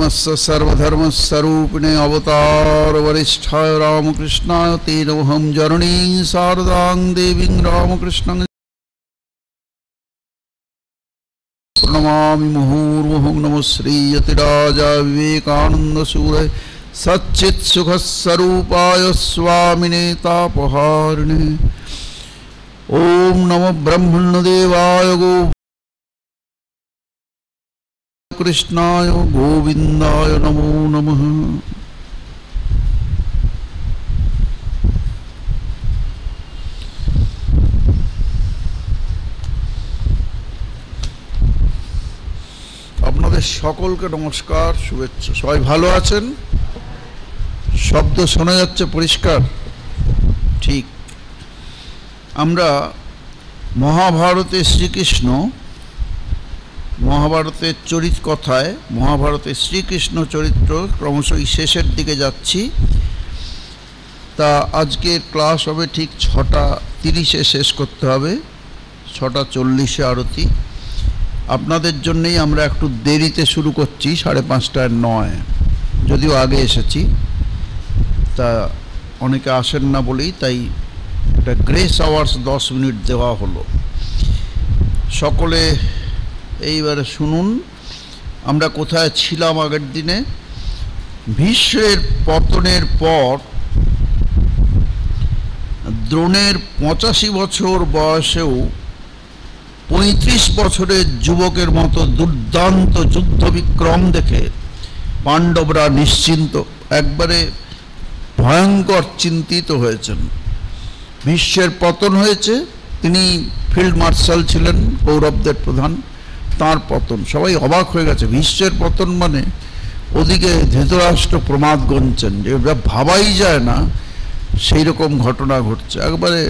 धर्मस्य सर्वधर्मस्वरूपिणे अवतार वरिष्ठाय रामकृष्णाय ते नमः जननी शारदां देवीं रामकृष्णं प्रणमामि मुहुर्मुहुः नमः श्री यतिराजा विवेकानंद सूरय सच्चित् सुखस्वरूपाय स्वामिने तापहारिणे ओम नमो ब्रह्मण्यदेवाय गो कृष्णाय गोविंदाय नमो नमः। আপনাদের সকলকে নমস্কার, শুভেচ্ছা। সবাই ভালো আছেন? শব্দ শোনা যাচ্ছে পরিষ্কার? ঠিক। আমরা মহাভারতে শ্রীকৃষ্ণ, মহাভারতের চরিত কথায় মহাভারতের শ্রীকৃষ্ণ চরিত্র ক্রমশই শেষের দিকে যাচ্ছি। তা আজকের ক্লাস হবে ঠিক 6:30-এ শেষ করতে হবে, 6:40-এ আরতি। আপনাদের জন্যেই আমরা একটু দেরিতে শুরু করছি, 5:30টায় নয়, যদিও আগে এসেছি। তা অনেকে আসেন না বলেই তাই একটা গ্রেস আওয়ার্স 10 মিনিট দেওয়া হলো। সকলে এইবারে শুনুন আমরা কোথায় ছিলাম আগের দিনে। ভীষ্মের পতনের পর দ্রোণের 85 বছর বয়সেও 35 বছরের যুবকের মতো দুর্দান্ত যুদ্ধ বিক্রম দেখে পাণ্ডবরা নিশ্চিন্ত, একবারে ভয়ঙ্কর চিন্তিত হয়েছেন। ভীষ্মের পতন হয়েছে, তিনি ফিল্ড মার্শাল ছিলেন, কৌরবদের প্রধান, তাঁর পতন। সবাই অবাক হয়ে গেছে। ভীষ্মের পতন মানে ওদিকে ধৃতরাষ্ট্র প্রমাদ গুনছেন, যে ভাবাই যায় না সেই রকম ঘটনা ঘটছে। একবারে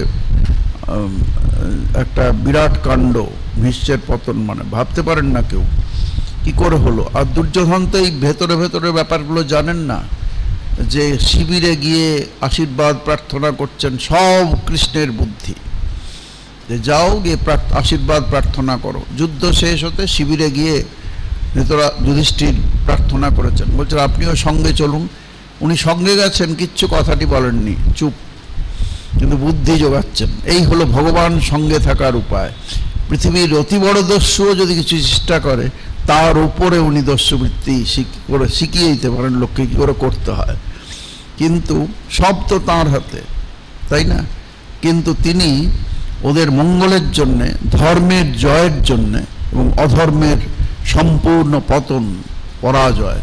একটা বিরাট কাণ্ড ভীষ্মের পতন মানে, ভাবতে পারেন না কেউ কি করে হলো। আর দুর্যোধন তো এই ভেতরে ভেতরে ব্যাপারগুলো জানেন না, যে শিবিরে গিয়ে আশীর্বাদ প্রার্থনা করছেন, সব কৃষ্ণের বুদ্ধি, যে যাও গিয়ে আশীর্বাদ প্রার্থনা করো। যুদ্ধ শেষ হতে শিবিরে গিয়ে যুধিষ্ঠির প্রার্থনা করেছেন, বলছেন আপনিও সঙ্গে চলুন। উনি সঙ্গে গেছেন, কিচ্ছু কথাটি বলেননি, চুপ, কিন্তু বুদ্ধি জোগাচ্ছেন। এই হলো ভগবান সঙ্গে থাকার উপায়। পৃথিবীর অতি বড় দস্যুও যদি কিছু চেষ্টা করে, তার উপরে উনি দস্যুবৃত্তি শিখিয়ে দিতে পারেন লোককে কী করে করতে হয়। কিন্তু সব তো তাঁর হাতে, তাই না? কিন্তু তিনি ওদের মঙ্গলের জন্যে, ধর্মের জয়ের জন্যে এবং অধর্মের সম্পূর্ণ পতন, পরাজয়,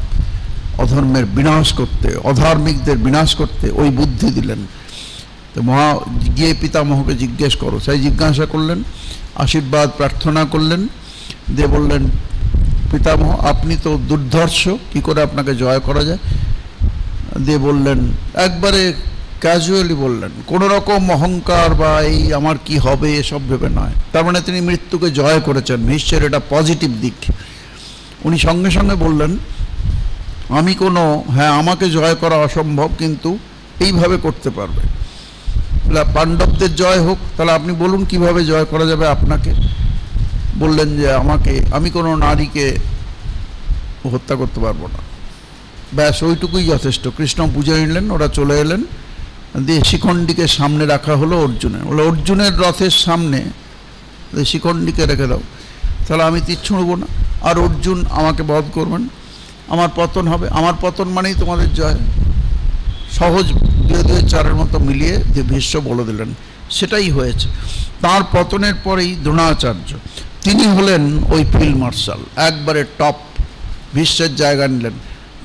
অধর্মের বিনাশ করতে, অধার্মিকদের বিনাশ করতে ওই বুদ্ধি দিলেন। তো গিয়ে পিতামহকে জিজ্ঞেস করো, সেই জিজ্ঞাসা করলেন, আশীর্বাদ প্রার্থনা করলেন, দিয়ে বললেন পিতামহ আপনি তো দুর্ধর্ষ, কি করে আপনাকে জয় করা যায়? দিয়ে বললেন, একবারে ক্যাজুয়ালি বললেন, কোনো রকম অহংকার বা এই আমার কি হবে এসব ভেবে নয়। তার মানে তিনি মৃত্যুকে জয় করেছেন। ভীষ্মের এটা পজিটিভ দিক। উনি সঙ্গে সঙ্গে বললেন, আমি কোনো, হ্যাঁ আমাকে জয় করা অসম্ভব, কিন্তু এইভাবে করতে পারবে। পাণ্ডবদের জয় হোক, তাহলে আপনি বলুন কিভাবে জয় করা যাবে আপনাকে। বললেন যে আমি কোনো নারীকে হত্যা করতে পারবো না। ব্যাস ওইটুকুই যথেষ্ট। কৃষ্ণ বুঝে নিলেন, ওরা চলে এলেন। দিয়ে শিখণ্ডীকে সামনে রাখা হলো অর্জুনের। বলে অর্জুনের রথের সামনে শিখণ্ডীকে রেখে দাও, তাহলে আমি তীর ছুঁড়ব না, আর অর্জুন আমাকে বধ করবেন, আমার পতন হবে। আমার পতন মানেই তোমাদের জয়। সহজ 2-2-4-এর মতো মিলিয়ে যে ভীষ্ম বলে দিলেন, সেটাই হয়েছে। তার পতনের পরেই দ্রোণাচার্য, তিনি হলেন ওই ফিল্ড মার্শাল, একবারে টপ, ভীষ্মের জায়গা নিলেন।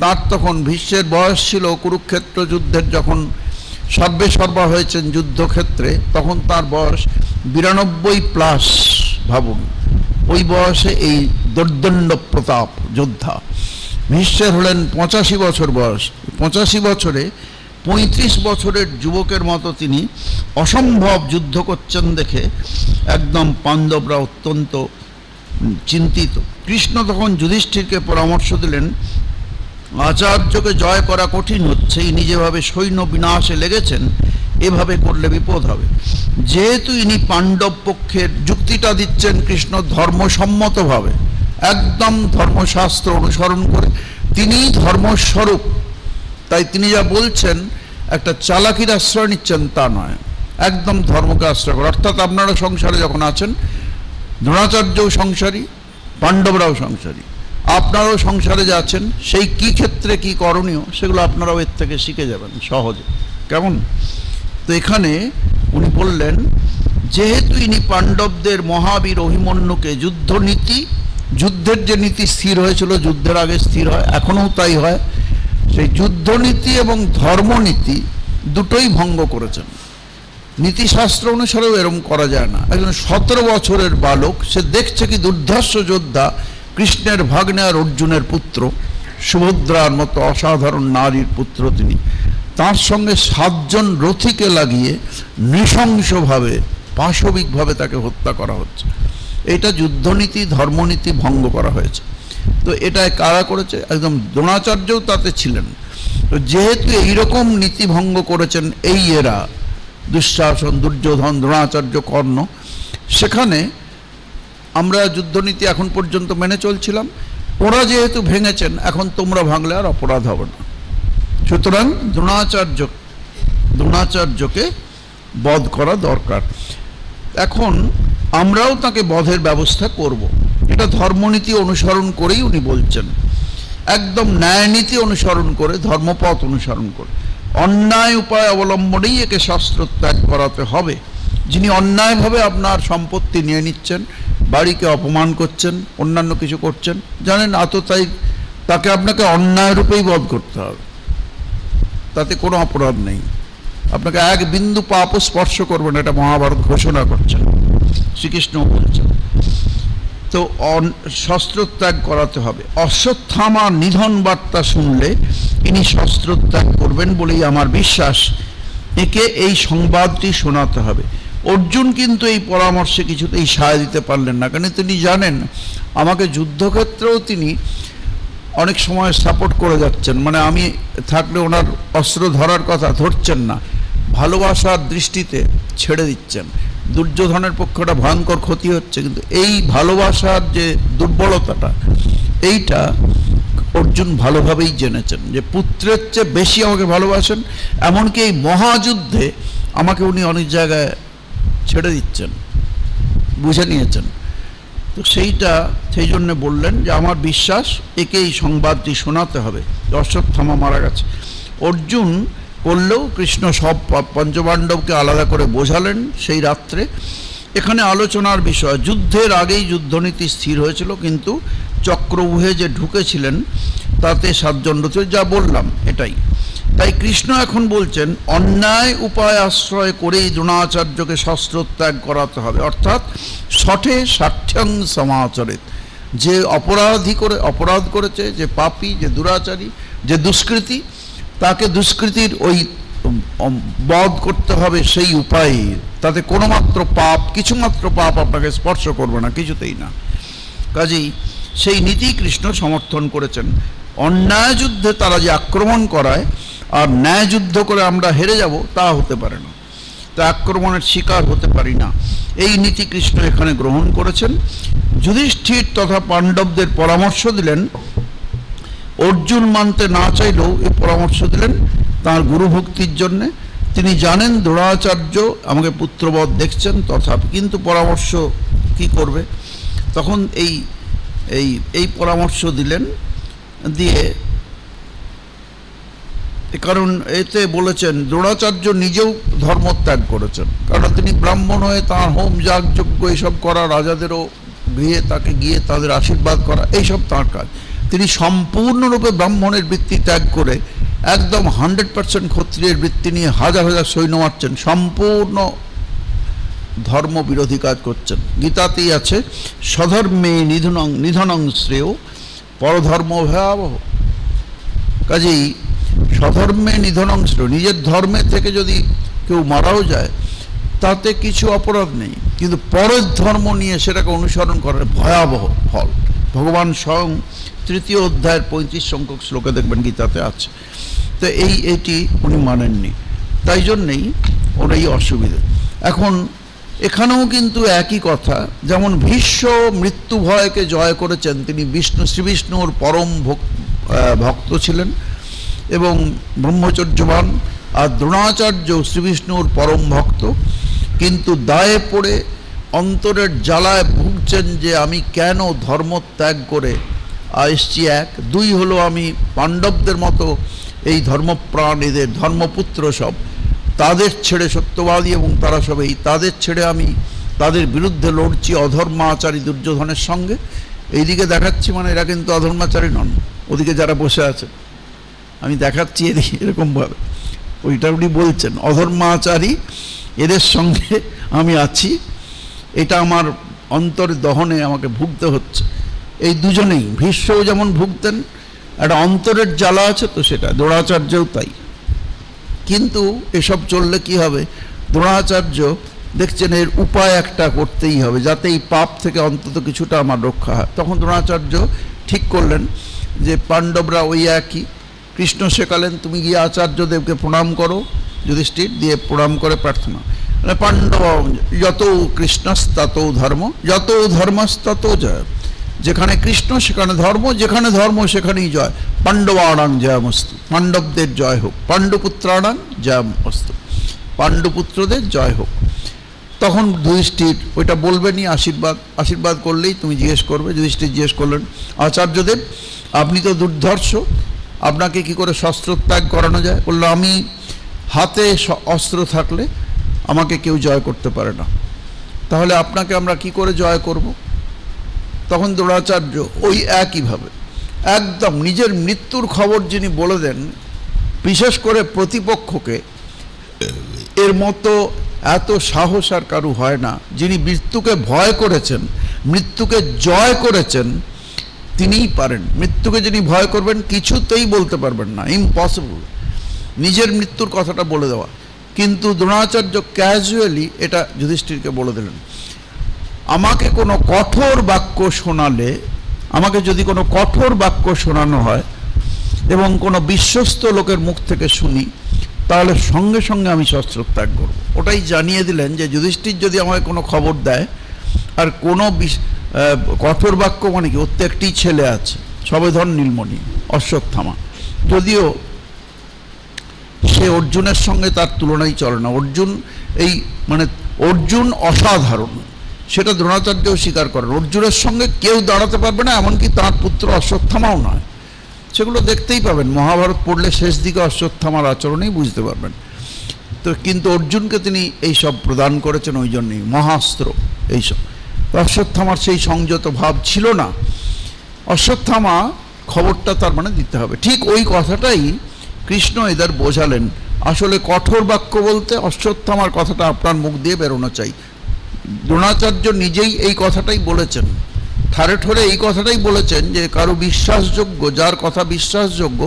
তার তখন ভীষ্মের বয়স ছিল কুরুক্ষেত্র যুদ্ধের যখন সর্বেসর্বা হয়েছেন যুদ্ধক্ষেত্রে, তখন তার বয়স 92+। ভাবুন, ওই বয়সে এই দর্দণ্ড প্রতাপ যোদ্ধা। ভীষ্মের হলেন 85 বছর বয়স। 85 বছরে 35 বছরের যুবকের মতো তিনি অসম্ভব যুদ্ধ করছেন দেখে একদম পাণ্ডবরা অত্যন্ত চিন্তিত। কৃষ্ণ তখন যুধিষ্ঠিরকে পরামর্শ দিলেন, আচার্যকে জয় করা কঠিন হচ্ছে, ইনি যেভাবে সৈন্য বিনাশে লেগেছেন এভাবে করলে বিপদ হবে। যেহেতু ইনি পাণ্ডব পক্ষের যুক্তিটা দিচ্ছেন কৃষ্ণ ধর্মসম্মতভাবে, একদম ধর্মশাস্ত্র অনুসরণ করে, তিনি ধর্মস্বরূপ, তাই তিনি যা বলছেন একটা চালাকির আশ্রয় নিচ্ছেন তা নয়, একদম ধর্মকে আশ্রয় করে। অর্থাৎ আপনারা সংসারে যখন আছেন, দ্রোণাচার্যও সংসারী, পাণ্ডবরাও সংসারী, আপনারাও সংসারে যাচ্ছেন, সেই কি ক্ষেত্রে কি করণীয় সেগুলো আপনারাও এর থেকে শিখে যাবেন সহজে। কেমন? তো এখানে উনি বললেন, যেহেতু ইনি পাণ্ডবদের মহাবীর অভিমন্যুকে যুদ্ধনীতি, যুদ্ধের যে নীতি স্থির হয়েছিল, যুদ্ধের আগে স্থির হয়, এখনও তাই হয়, সেই যুদ্ধনীতি এবং ধর্মনীতি দুটোই ভঙ্গ করেছেন। নীতিশাস্ত্র অনুসারেও এরম করা যায় না। একজন 17 বছরের বালক, সে দেখছে কি দুর্ধর্ষ যোদ্ধা, কৃষ্ণের ভাগ্নে আর অর্জুনের পুত্র, সুভদ্রার মতো অসাধারণ নারীর পুত্র তিনি, তার সঙ্গে 7 জন রথীকে লাগিয়ে নৃশংসভাবে পাশবিকভাবে তাকে হত্যা করা হচ্ছে। এটা যুদ্ধনীতি ধর্মনীতি ভঙ্গ করা হয়েছে। তো এটা কারা করেছে? একদম দ্রোণাচার্যও তাতে ছিলেন। তো যেহেতু এইরকম নীতি ভঙ্গ করেছেন এই এরা, দুঃশাসন, দুর্যোধন, দ্রোণাচার্য, কর্ণ, সেখানে আমরা যুদ্ধনীতি এখন পর্যন্ত মেনে চলছিলাম, ওরা যেহেতু ভেঙেছেন, এখন তোমরা ভাঙলে আর অপরাধ হবে না। সুতরাং দ্রোণাচার্যকে বধ করা দরকার। এখন আমরাও তাকে বধের ব্যবস্থা করব। এটা ধর্মনীতি অনুসরণ করেই উনি বলছেন, একদম ন্যায়নীতি অনুসরণ করে, ধর্মপথ অনুসরণ করে, অন্যায় উপায় অবলম্বনেই একে শাস্ত্র ত্যাগ করাতে হবে। যিনি অন্যায়ভাবে আপনার সম্পত্তি নিয়ে নিচ্ছেন, বাড়িকে অপমান করছেন, অন্যান্য কিছু করছেন, জানেন আততায়ী, তাকে আপনাকে অন্যায় রূপেই বধ করতে হবে, তাতে কোনো অপরাধ নেই। আপনাকে এক বিন্দু পাপও স্পর্শ করবেন, এটা মহাভারত ঘোষণা করছেন, শ্রীকৃষ্ণ বলছেন। তো শস্ত্রত্যাগ করাতে হবে। অশ্বত্থামা নিধন বার্তা শুনলে ইনি শস্ত্রত্যাগ করবেন বলেই আমার বিশ্বাস। একে এই সংবাদটি শোনাতে হবে। অর্জুন কিন্তু এই পরামর্শে কিছুতেই সায় দিতে পারলেন না, কারণ তিনি জানেন আমাকে যুদ্ধক্ষেত্রেও তিনি অনেক সময় সাপোর্ট করে যাচ্ছেন, মানে আমি থাকলে ওনার অস্ত্র ধরার কথা ধরছেন না, ভালোবাসার দৃষ্টিতে ছেড়ে দিচ্ছেন। দুর্যোধনের পক্ষে একটা ভয়ঙ্কর ক্ষতি হচ্ছে, কিন্তু এই ভালোবাসার যে দুর্বলতাটা, এইটা অর্জুন ভালোভাবেই জেনেছেন যে পুত্রের চেয়ে বেশি আমাকে ভালোবাসেন, এমনকি এই মহাযুদ্ধে আমাকে উনি অনেক জায়গায় ছেড়ে দিচ্ছেন, বুঝে নিয়েছেন। তো সেই জন্য বললেন যে আমার বিশ্বাস একে এই সংবাদটি শোনাতে হবে, অশ্বত্থামা মারা গেছে। অর্জুন করলেও কৃষ্ণ সব পঞ্চপাণ্ডবকে আলাদা করে বোঝালেন সেই রাত্রে। এখানে আলোচনার বিষয়, যুদ্ধের আগেই যুদ্ধনীতি স্থির হয়েছিল, কিন্তু চক্রব্যূহে যে ঢুকেছিলেন তাতে 7 জন রথী, যা বললাম এটাই। তাই কৃষ্ণ এখন বলছেন অন্যায় উপায় আশ্রয় করেই দ্রোণাচার্যকে শস্ত্রত্যাগ করাতে হবে, অর্থাৎ শঠে ষাঠ্যং সমাচরিত। যে অপরাধ করেছে, যে পাপী, যে দুরাচারী, যে দুষ্কৃতী, তাকে দুষ্কৃতির ওই বধ করতে হবে সেই উপায়ে, তাতে কোনোমাত্র পাপ, কিছুমাত্র পাপ আপনাকে স্পর্শ করবে না, কিছুতেই না। কাজেই সেই নীতি কৃষ্ণ সমর্থন করেছেন। অন্যায় যুদ্ধে তারা যে আক্রমণ করায় আর ন্যায় যুদ্ধ করে আমরা হেরে যাব, তা হতে পারে না, তা আক্রমণের শিকার হতে পারি না, এই নীতি কৃষ্ণ এখানে গ্রহণ করেছেন। যুধিষ্ঠির তথা পাণ্ডবদের পরামর্শ দিলেন, অর্জুন মানতে না চাইলেও এই পরামর্শ দিলেন তাঁর গুরুভক্তির জন্যে। তিনি জানেন দ্রোণাচার্য আমাকে পুত্রবধ দেখছেন, তথাপি কিন্তু পরামর্শ কি করবে, তখন এই পরামর্শ দিলেন। দিয়ে কারণ এতে বলেছেন দ্রোণাচার্য নিজেও ধর্মত্যাগ করেছেন, কারণ তিনি ব্রাহ্মণ হয়ে তাঁর হোম যাগযজ্ঞ এইসব করা, রাজাদেরও গৃহে তাকে গিয়ে তাদের আশীর্বাদ করা, এইসব তাঁর কাজ। তিনি সম্পূর্ণরূপে ব্রাহ্মণের বৃত্তি ত্যাগ করে একদম 100% ক্ষত্রিয়ের বৃত্তি নিয়ে হাজার হাজার সৈন্য মারছেন, সম্পূর্ণ ধর্ম বিরোধী কাজ করছেন। গীতাতেই আছে স্বধর্মে নিধনং শ্রেয় পরধর্ম ভয়াবহ। কাজেই স্বধর্মে নিধনং শ্রেয়, নিজের ধর্মে থেকে যদি কেউ মারাও যায় তাতে কিছু অপরাধ নেই, কিন্তু পরের ধর্ম নিয়ে সেটাকে অনুসরণ করার ভয়াবহ ফল। ভগবান স্বয়ং 3য় অধ্যায়ের 35 সংখ্যক শ্লোকে দেখবেন গীতাতে আছে। তো এইটি উনি মানেননি, তাই জন্যেই ওর এই অসুবিধা। এখন এখানেও কিন্তু একই কথা, যেমন ভীষ্ম মৃত্যু ভয়কে জয় করেছেন, তিনি শ্রীবিষ্ণুর পরম ভক্ত ছিলেন এবং ব্রহ্মচর্যবান। আর দ্রোণাচার্য শ্রীবিষ্ণুর পরম ভক্ত, কিন্তু দায়ে পড়ে অন্তরের জ্বালায় ভুগছেন যে আমি কেন ধর্ম ত্যাগ করে এসছি। এক, দুই হলো আমি পাণ্ডবদের মতো এই ধর্মপ্রাণ, এদের ধর্মপুত্র সব, তাদের ছেড়ে সত্যবাদী এবং তারা সবাই তাদের ছেড়ে আমি তাদের বিরুদ্ধে লড়ছি অধর্মাচারী দুর্যোধনের সঙ্গে। এইদিকে দেখাচ্ছি মানে এরা কিন্তু অধর্মাচারী নন, ওদিকে যারা বসে আছে আমি দেখাচ্ছি এদিকে এরকমভাবে, ওইটা উনি বলছেন অধর্মাচারী এদের সঙ্গে আমি আছি, এটা আমার অন্তর দহনে আমাকে ভুগতে হচ্ছে। এই দুজনেই, ভীষ্মও যেমন ভুগতেন, একটা অন্তরের জ্বালা আছে তো সেটা, দ্রোণাচার্যও তাই। কিন্তু এসব চললে কি হবে, দ্রোণাচার্য দেখছেন এর উপায় একটা করতেই হবে যাতে এই পাপ থেকে অন্তত কিছুটা আমার রক্ষা হয়। তখন দ্রোণাচার্য ঠিক করলেন যে পাণ্ডবরা ওই একই, কৃষ্ণ শেখালেন তুমি গিয়ে আচার্যদেবকে প্রণাম করো, যুধিষ্ঠির দিয়ে প্রণাম করে প্রার্থনা, পাণ্ডব যত কৃষ্ণস্তত ধর্ম, যত ধর্মস্তত জয়, যেখানে কৃষ্ণ সেখানে ধর্ম, যেখানে ধর্ম সেখানেই জয়। পাণ্ডবানাং জয়মস্তু, পাণ্ডবদের জয় হোক, পাণ্ডুপুত্রানাং জয়মস্তু, পাণ্ডুপুত্রদের জয় হোক। তখন যুধিষ্ঠির ওইটা বলবেনই, আশীর্বাদ করলেই তুমি জিজ্ঞেস করবে। যুধিষ্ঠির জিজ্ঞেস করলেন আচার্যদেব আপনি তো দুর্ধর্ষ, আপনাকে কি করে শস্ত্র ত্যাগ করানো যায়? বললো আমি হাতে অস্ত্র থাকলে আমাকে কেউ জয় করতে পারে না, তাহলে আপনাকে আমরা কি করে জয় করব? তখন দ্রোণাচার্য ওই একইভাবে একদম নিজের মৃত্যুর খবর যিনি বলে দেন, বিশেষ করে প্রতিপক্ষকে, এর মতো এত সাহস আর কারু হয় না। যিনি মৃত্যুকে ভয় করেছেন, মৃত্যুকে জয় করেছেন, তিনিই পারেন। মৃত্যুকে যিনি ভয় করবেন কিছুতেই বলতে পারবেন না, ইম্পসিবল নিজের মৃত্যুর কথাটা বলে দেওয়া। কিন্তু দ্রোণাচার্য ক্যাজুয়ালি এটা যুধিষ্ঠিরকে বলে দিলেন, আমাকে কোনো কঠোর বাক্য শোনালে, আমাকে যদি কোনো কঠোর বাক্য শোনানো হয় এবং কোনো বিশ্বস্ত লোকের মুখ থেকে শুনি, তাহলে সঙ্গে সঙ্গে আমি শস্ত্র ত্যাগ করব। ওটাই জানিয়ে দিলেন যে যুধিষ্ঠির যদি আমাকে কোনো খবর দেয় আর কোনো কঠোর বাক্য, মানে কি ওর তো একটি ছেলে আছে সবেধন নীলমণি অশ্বত্থামা, যদিও সে অর্জুনের সঙ্গে তার তুলনাই চলে না। অর্জুন এই মানে অর্জুন অসাধারণ, সেটা দ্রোণাচার্যও স্বীকার করেন। অর্জুনের সঙ্গে কেউ দাঁড়াতে পারবে না, এমনকি তার পুত্র অশ্বত্থামাও নয়। সেগুলো দেখতেই পাবেন, মহাভারত পড়লে শেষ দিকে অশ্বত্থামার আচরণেই বুঝতে পারবেন। তো কিন্তু অর্জুনকে তিনি এইসব প্রদান করেছেন, ওই জন্যই মহাস্ত্র এইসব। অশ্বত্থামার সেই সংযত ভাব ছিল না। অশ্বত্থামা খবরটা তার মানে দিতে হবে। ঠিক ওই কথাটাই কৃষ্ণ এদের বোঝালেন। আসলে কঠোর বাক্য বলতে অশ্বত্থামার কথাটা আপনার মুখ দিয়ে বেরোনো চাই। দ্রোণাচার্য নিজেই এই কথাটাই বলেছেন, ঠারে ঠোরে এই কথাটাই বলেছেন যে কারো বিশ্বাসযোগ্য, যার কথা বিশ্বাসযোগ্য,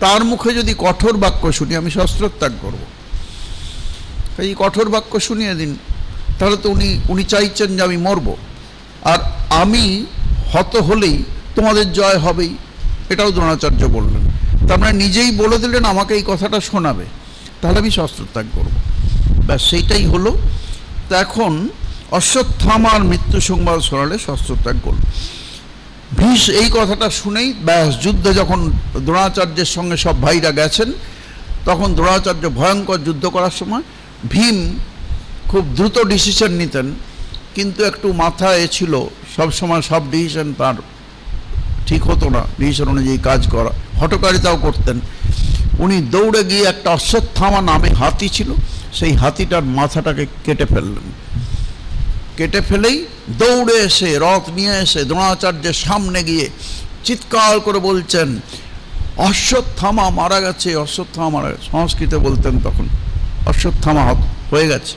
তার মুখে যদি কঠোর বাক্য শুনি আমি শস্ত্রত্যাগ করব। এই কঠোর বাক্য শুনিয়ে দিন, তাহলে তো উনি চাইছেন যে আমি মরব, আর আমি হত হলেই তোমাদের জয় হবেই, এটাও দ্রোণাচার্য বললেন। তার মানে নিজেই বলে দিলেন আমাকে এই কথাটা শোনাবে, তাহলে আমি শস্ত্রত্যাগ করব। ব্যাস সেইটাই হলো। তো এখন অশ্বত্থামার মৃত্যু সংবাদ শোনালে শস্ত্রত্যাগ করল। ভীষ এই কথাটা শুনেই ব্যাস, যুদ্ধে যখন দ্রোণাচার্যের সঙ্গে সব ভাইরা গেছেন, তখন দ্রোণাচার্য ভয়ঙ্কর যুদ্ধ করার সময় ভীম খুব দ্রুত ডিসিশন নিতেন, কিন্তু একটু মাথায় ছিল, সবসময় সব ডিসিশন তার ঠিক হতো না, ডিসিশন অনুযায়ী কাজ করা, হঠকারিতাও করতেন। উনি দৌড়ে গিয়ে একটা অশ্বত্থামা নামে হাতি ছিল, সেই হাতিটার মাথাটাকে কেটে ফেললেন। কেটে ফেলেই দৌড়ে এসে রথ নিয়ে এসে দ্রোণাচার্যের সামনে গিয়ে চিৎকার করে বলছেন অশ্বত্থামা মারা গেছে, অশ্বত্থামা মারা গেছে। সংস্কৃতে বলতেন তখন, অশ্বত্থামা হয়ে গেছে।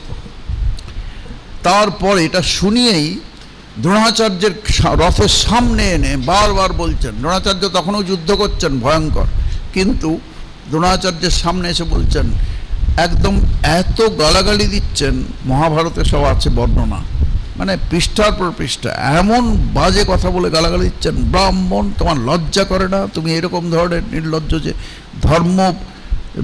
তারপর এটা শুনিয়েই দ্রোণাচার্যের রথের সামনে এনে বারবার বলছেন, দ্রোণাচার্য তখনও যুদ্ধ করছেন ভয়ঙ্কর, কিন্তু দ্রোণাচার্যের সামনে এসে বলছেন, একদম এত গালাগালি দিচ্ছেন, মহাভারতে সব আছে বর্ণনা, মানে পৃষ্ঠার পর পৃষ্ঠা এমন বাজে কথা বলে গালাগালি দিচ্ছেন, ব্রাহ্মণ তোমার লজ্জা করে না? তুমি এরকম ধরনের নির্লজ্জ যে ধর্ম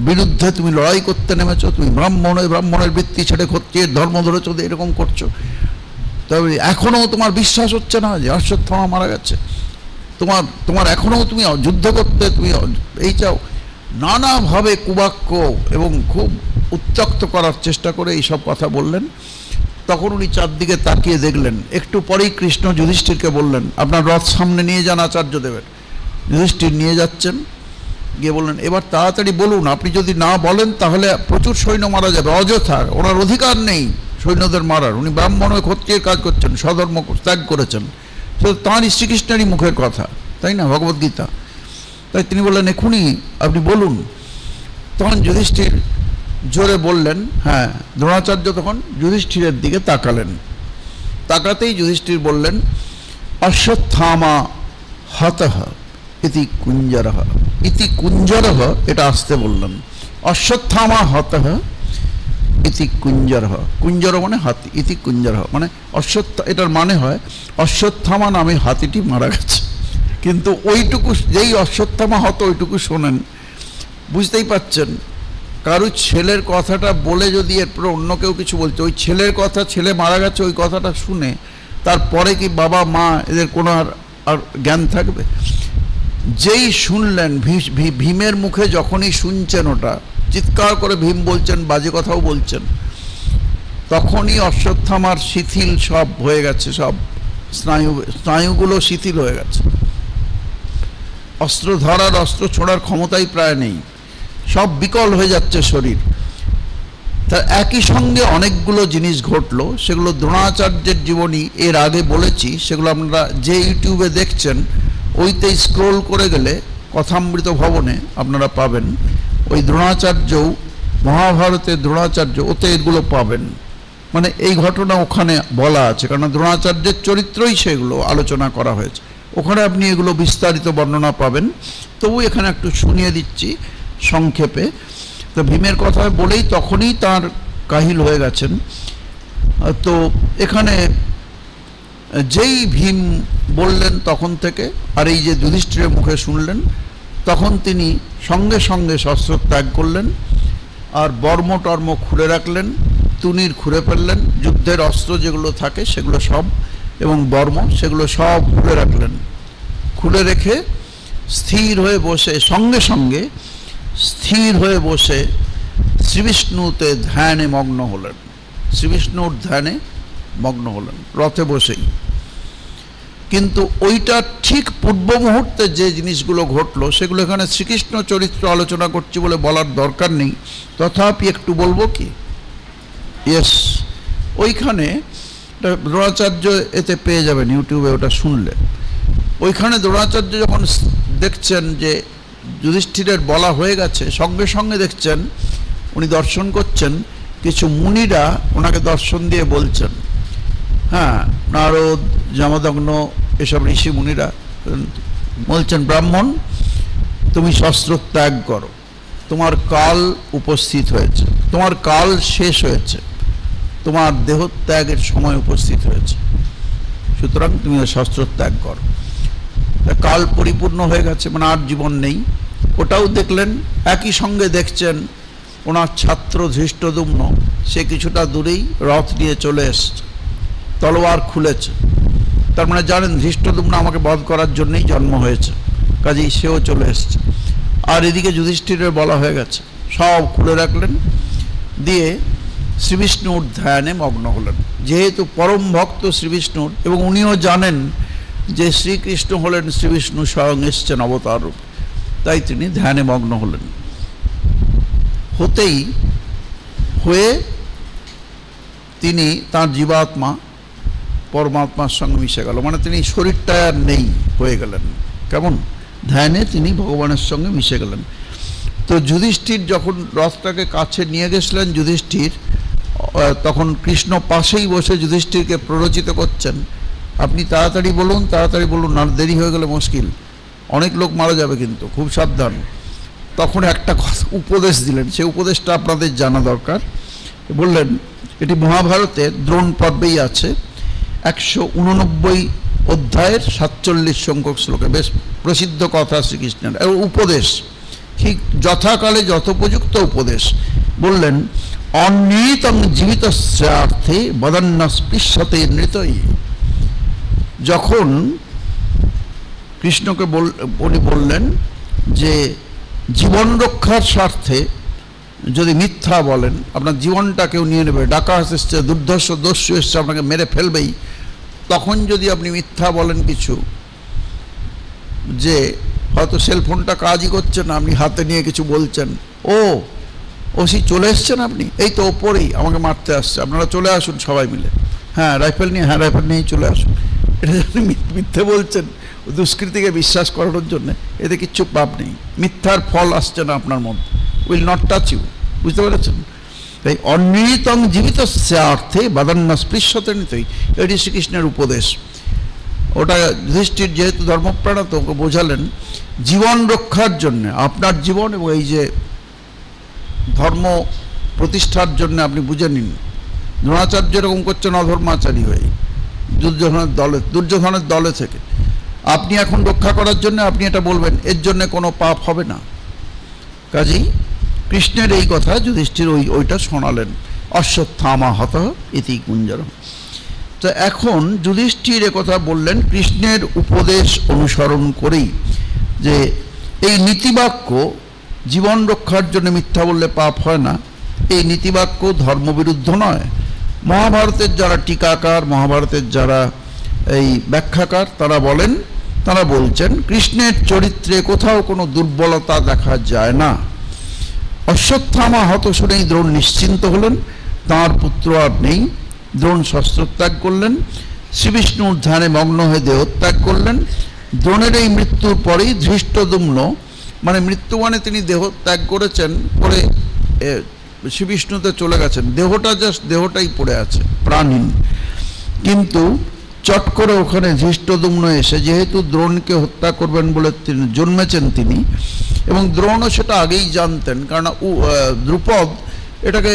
বিরুদ্ধে তুমি লড়াই করতে নেমেছো, তুমি ব্রাহ্মণের বৃত্তি ছেড়ে ক্ষত্রিয়ের ধর্ম ধরেছো, এরকম করছো, তবে এখনও তোমার বিশ্বাস হচ্ছে না যে অশ্বত্থামা মারা গেছে? তোমার এখনো তুমি যুদ্ধ করতে তুমি এই চাও, নানাভাবে কুবাক্য এবং খুব উত্ত্যক্ত করার চেষ্টা করে এইসব কথা বললেন। তখন উনি চারদিকে তাকিয়ে দেখলেন, একটু পরেই কৃষ্ণ যুধিষ্ঠিরকে বললেন, আপনার রথ সামনে নিয়ে যান আচার্যদেবের। যুধিষ্ঠির নিয়ে যাচ্ছেন, গিয়ে বললেন, এবার তাড়াতাড়ি বলুন, আপনি যদি না বলেন তাহলে প্রচুর সৈন্য মারা যাবে, অযথা, ওনার অধিকার নেই সৈন্যদের মারার, উনি ব্রাহ্মণ হয়ে ক্ষত্রিয়ের কাজ করছেন, স্বধর্ম ত্যাগ করেছেন। তো তাঁরই শ্রীকৃষ্ণেরই মুখের কথা, তাই না, ভগবদ্গীতা। তাই তিনি বললেন, এখনই আপনি বলুন। তখন যুধিষ্ঠির জোরে বললেন, হ্যাঁ। দ্রোণাচার্য তখন যুধিষ্ঠিরের দিকে তাকালেন, তাকাতেই যুধিষ্ঠির বললেন, অশ্বত্থামা হতঃ ইতি কুঞ্জরঃ। ইতি কুঞ্জরঃ, এটা আসতে বললেন, অশ্বত্থামা হতঃ ইতি কুঞ্জরঃ। কুঞ্জর মানে হাতি, ইতি কুঞ্জরঃ মানে এটার মানে হয় অশ্বত্থামা নামে হাতিটি মারা গেছে। কিন্তু ওইটুকু, যেই অশ্বত্থামা হত ওইটুকু শোনেন, বুঝতেই পাচ্ছেন, কারো ছেলের কথাটা বলে যদি এরপরে অন্য কেউ কিছু বলছে, ওই ছেলের কথা, ছেলে মারা গেছে ওই কথাটা শুনে তারপরে কি বাবা মা এদের কোনো আর জ্ঞান থাকবে? যেই শুনলেন, ভীমের মুখে যখনই শুনছেন, ওটা চিৎকার করে ভীম বলছেন, বাজে কথাও বলছেন, তখনই অশ্বত্থামার শিথিল সব হয়ে গেছে, সব স্নায়ুগুলো শিথিল হয়ে গেছে, অস্ত্র ধরার, অস্ত্র ছোড়ার ক্ষমতাই প্রায় নেই, সব বিকল হয়ে যাচ্ছে শরীর। তার একই সঙ্গে অনেকগুলো জিনিস ঘটলো, সেগুলো দ্রোণাচার্যের জীবনী এর আগে বলেছি, সেগুলো আপনারা যে ইউটিউবে দেখছেন ওইতেই স্ক্রোল করে গেলে কথামৃত ভবনে আপনারা পাবেন। ওই দ্রোণাচার্যও, মহাভারতের দ্রোণাচার্য, ওতে এগুলো পাবেন। মানে এই ঘটনা ওখানে বলা আছে, কারণ দ্রোণাচার্যের চরিত্রই সেগুলো আলোচনা করা হয়েছে, ওখানে আপনি এগুলো বিস্তারিত বর্ণনা পাবেন। তবু এখানে একটু শুনিয়ে দিচ্ছি সংক্ষেপে। তো ভীমের কথা বলেই তখনই তার কাহিল হয়ে গেছেন। তো এখানে যেই ভীম বললেন তখন থেকে, আর এই যে যুধিষ্ঠিরের মুখে শুনলেন, তখন তিনি সঙ্গে সঙ্গে শস্ত্র ত্যাগ করলেন, আর বর্ম টর্ম খুলে রাখলেন, তুনির খুলে ফেললেন, যুদ্ধের অস্ত্র যেগুলো থাকে সেগুলো সব, এবং বর্ম সেগুলো সব খুলে রাখলেন। খুলে রেখে স্থির হয়ে বসে, সঙ্গে সঙ্গে স্থির হয়ে বসে শ্রীবিষ্ণুতে ধ্যানে মগ্ন হলেন। শ্রীবিষ্ণুর ধ্যানে মগ্ন হলেন রথে বসেই। কিন্তু ওইটা ঠিক পূর্ব মুহূর্তে যে জিনিসগুলো ঘটলো সেগুলো এখানে শ্রীকৃষ্ণ চরিত্র আলোচনা করছি বলে বলার দরকার নেই, তথাপি একটু বলবো কি। ইয়েস, ওইখানে দ্রোণাচার্য এতে পেয়ে যাবেন ইউটিউবে, ওটা শুনলে। ওইখানে দ্রোণাচার্য যখন দেখছেন যে যুধিষ্ঠিরের বলা হয়ে গেছে, সঙ্গে সঙ্গে দেখছেন উনি দর্শন করছেন, কিছু মুনিরা ওনাকে দর্শন দিয়ে বলছেন, হ্যাঁ, নারদ, যমদগ্ন, এসব ঋষি মুনিরা বলছেন, ব্রাহ্মণ তুমি শস্ত্র ত্যাগ করো, তোমার কাল উপস্থিত হয়েছে, তোমার কাল শেষ হয়েছে, তোমার দেহত্যাগের সময় উপস্থিত হয়েছে, সুতরাং তুমি শস্ত্র ত্যাগ করো। কাল পরিপূর্ণ হয়ে গেছে, মানে আর জীবন নেই। ওটাও দেখলেন। একই সঙ্গে দেখছেন ওনার ছাত্র ধৃষ্টদ্যুম্ন, সে কিছুটা দূরেই রথ নিয়ে চলে এসছে, তলোয়ার খুলেছে। তার মানে জানেন ধৃষ্টদ্যুম্ন আমাকে বধ করার জন্যই জন্ম হয়েছে, কাজেই সেও চলে এসছে। আর এদিকে যুধিষ্ঠিরের বলা হয়ে গেছে, সব খুলে রাখলেন, দিয়ে শ্রীবিষ্ণুর ধ্যানে মগ্ন হলেন। যেহেতু পরম ভক্ত শ্রীবিষ্ণুর, এবং উনিও জানেন যে শ্রীকৃষ্ণ হলেন শ্রীবিষ্ণু স্বয়ং এসছেন অবতার রূপ, তাই তিনি ধ্যানে মগ্ন হলেন। হয়ে তিনি তার জীবাত্মা পরমাত্মার সঙ্গে মিশে গেল, মানে তিনি শরীরটা আর নেই হয়ে গেলেন। কেমন? ধ্যানে তিনি ভগবানের সঙ্গে মিশে গেলেন। তো যুধিষ্ঠির যখন রথটাকে কাছে নিয়ে গেছিলেন, যুধিষ্ঠির তখন কৃষ্ণ পাশেই বসে যুধিষ্ঠিরকে প্ররোচিত করছেন, আপনি তাড়াতাড়ি বলুন, তাড়াতাড়ি বলুন, আর দেরি হয়ে গেলে মুশকিল, অনেক লোক মারা যাবে, কিন্তু খুব সাবধান। তখন একটা উপদেশ দিলেন, সেই উপদেশটা আপনাদের জানা দরকার। বললেন, এটি মহাভারতের দ্রোণ পর্বেই আছে, 189 অধ্যায়ের 47 সংখ্যক শ্লোকে, বেশ প্রসিদ্ধ কথা শ্রীকৃষ্ণের উপদেশ, ঠিক যথাকালে যথোপযুক্ত উপদেশ। বললেন, অনৃতং জীবিতস্যার্থে বদন্য স্পৃশ্যতে নৃতই। যখন কৃষ্ণকে উনি বললেন যে জীবন রক্ষার স্বার্থে যদি মিথ্যা বলেন আপনার জীবনটা কেউ নিয়ে নেবে, ডাকাত এসছে, দুর্ধর্ষ দস্যু এসছে, আপনাকে মেরে ফেলবেই, তখন যদি আপনি মিথ্যা বলেন কিছু, যে হয়তো সেলফোনটা কাজই করছে না, আপনি হাতে নিয়ে কিছু বলছেন, ওসি চলে এসছেন, আপনি এই তো ওপরেই আমাকে মারতে আসছে, আপনারা চলে আসুন সবাই মিলে, হ্যাঁ রাইফেল নিয়েই চলে আসুন, এটা যদি মিথ্যে বলছেন দুষ্কৃতিকে বিশ্বাস করানোর জন্য, এতে কিচ্ছু পাপ নেই, মিথ্যার ফল আসছে না আপনার মধ্যে, উইল নট টাচ ইউ, বুঝতে পেরেছেন? তাই অনিহিতং জীবিত স্বার্থে বাদান্না স্পৃশ্যতে নিতই, এটি শ্রীকৃষ্ণের উপদেশ। ওটা যুধিষ্ঠির যেহেতু ধর্মপ্রাণ, তো ওকে বোঝালেন জীবন রক্ষার জন্য, আপনার জীবন এবং এই যে ধর্ম প্রতিষ্ঠার জন্য আপনি বুঝে নিন। দ্রোণাচার্য এরকম করছেন অধর্মাচারী হয়ে দুর্যোধনের দলে থেকে, আপনি এখন রক্ষা করার জন্য আপনি এটা বলবেন, এর জন্য কোনো পাপ হবে না। কাজেই কৃষ্ণের এই কথা যুধিষ্ঠির ওইটা শোনালেন, অশ্বত্থামা হত ইতি কুঞ্জরম। তো এখন যুধিষ্ঠির কথা বললেন কৃষ্ণের উপদেশ অনুসরণ করেই, যে এই নীতিবাক্য জীবন রক্ষার জন্য মিথ্যা বললে পাপ হয় না, এই নীতিবাক্য ধর্মবিরুদ্ধ নয়। মহাভারতের যারা টিকাকার, মহাভারতের যারা এই ব্যাখ্যাকার, তারা বলছেন কৃষ্ণের চরিত্রে কোথাও কোনো দুর্বলতা দেখা যায় না। অশ্বত্থামা হত শুনেই দ্রোণ নিশ্চিন্ত হলেন, তাঁর পুত্র আর নেই। দ্রোণ শস্ত্রত্যাগ করলেন, শ্রীবিষ্ণুর ধ্যানে মগ্ন হয়ে দেহত্যাগ করলেন। দ্রোণের এই মৃত্যুর পরেই ধৃষ্টদ্যুম্ন, মানে মৃত্যু মানে তিনি দেহত্যাগ করেছেন, করে শ্রীবিষ্ণুতে চলে গেছেন, দেহটাই পড়ে আছে প্রাণহীন। কিন্তু চট করে ওখানে ধৃষ্টদ্যুম্ন এসে, যেহেতু দ্রোণকে হত্যা করবেন বলে তিনি জন্মেছেন তিনি, এবং দ্রোণও সেটা আগেই জানতেন, কারণ দ্রুপদ এটাকে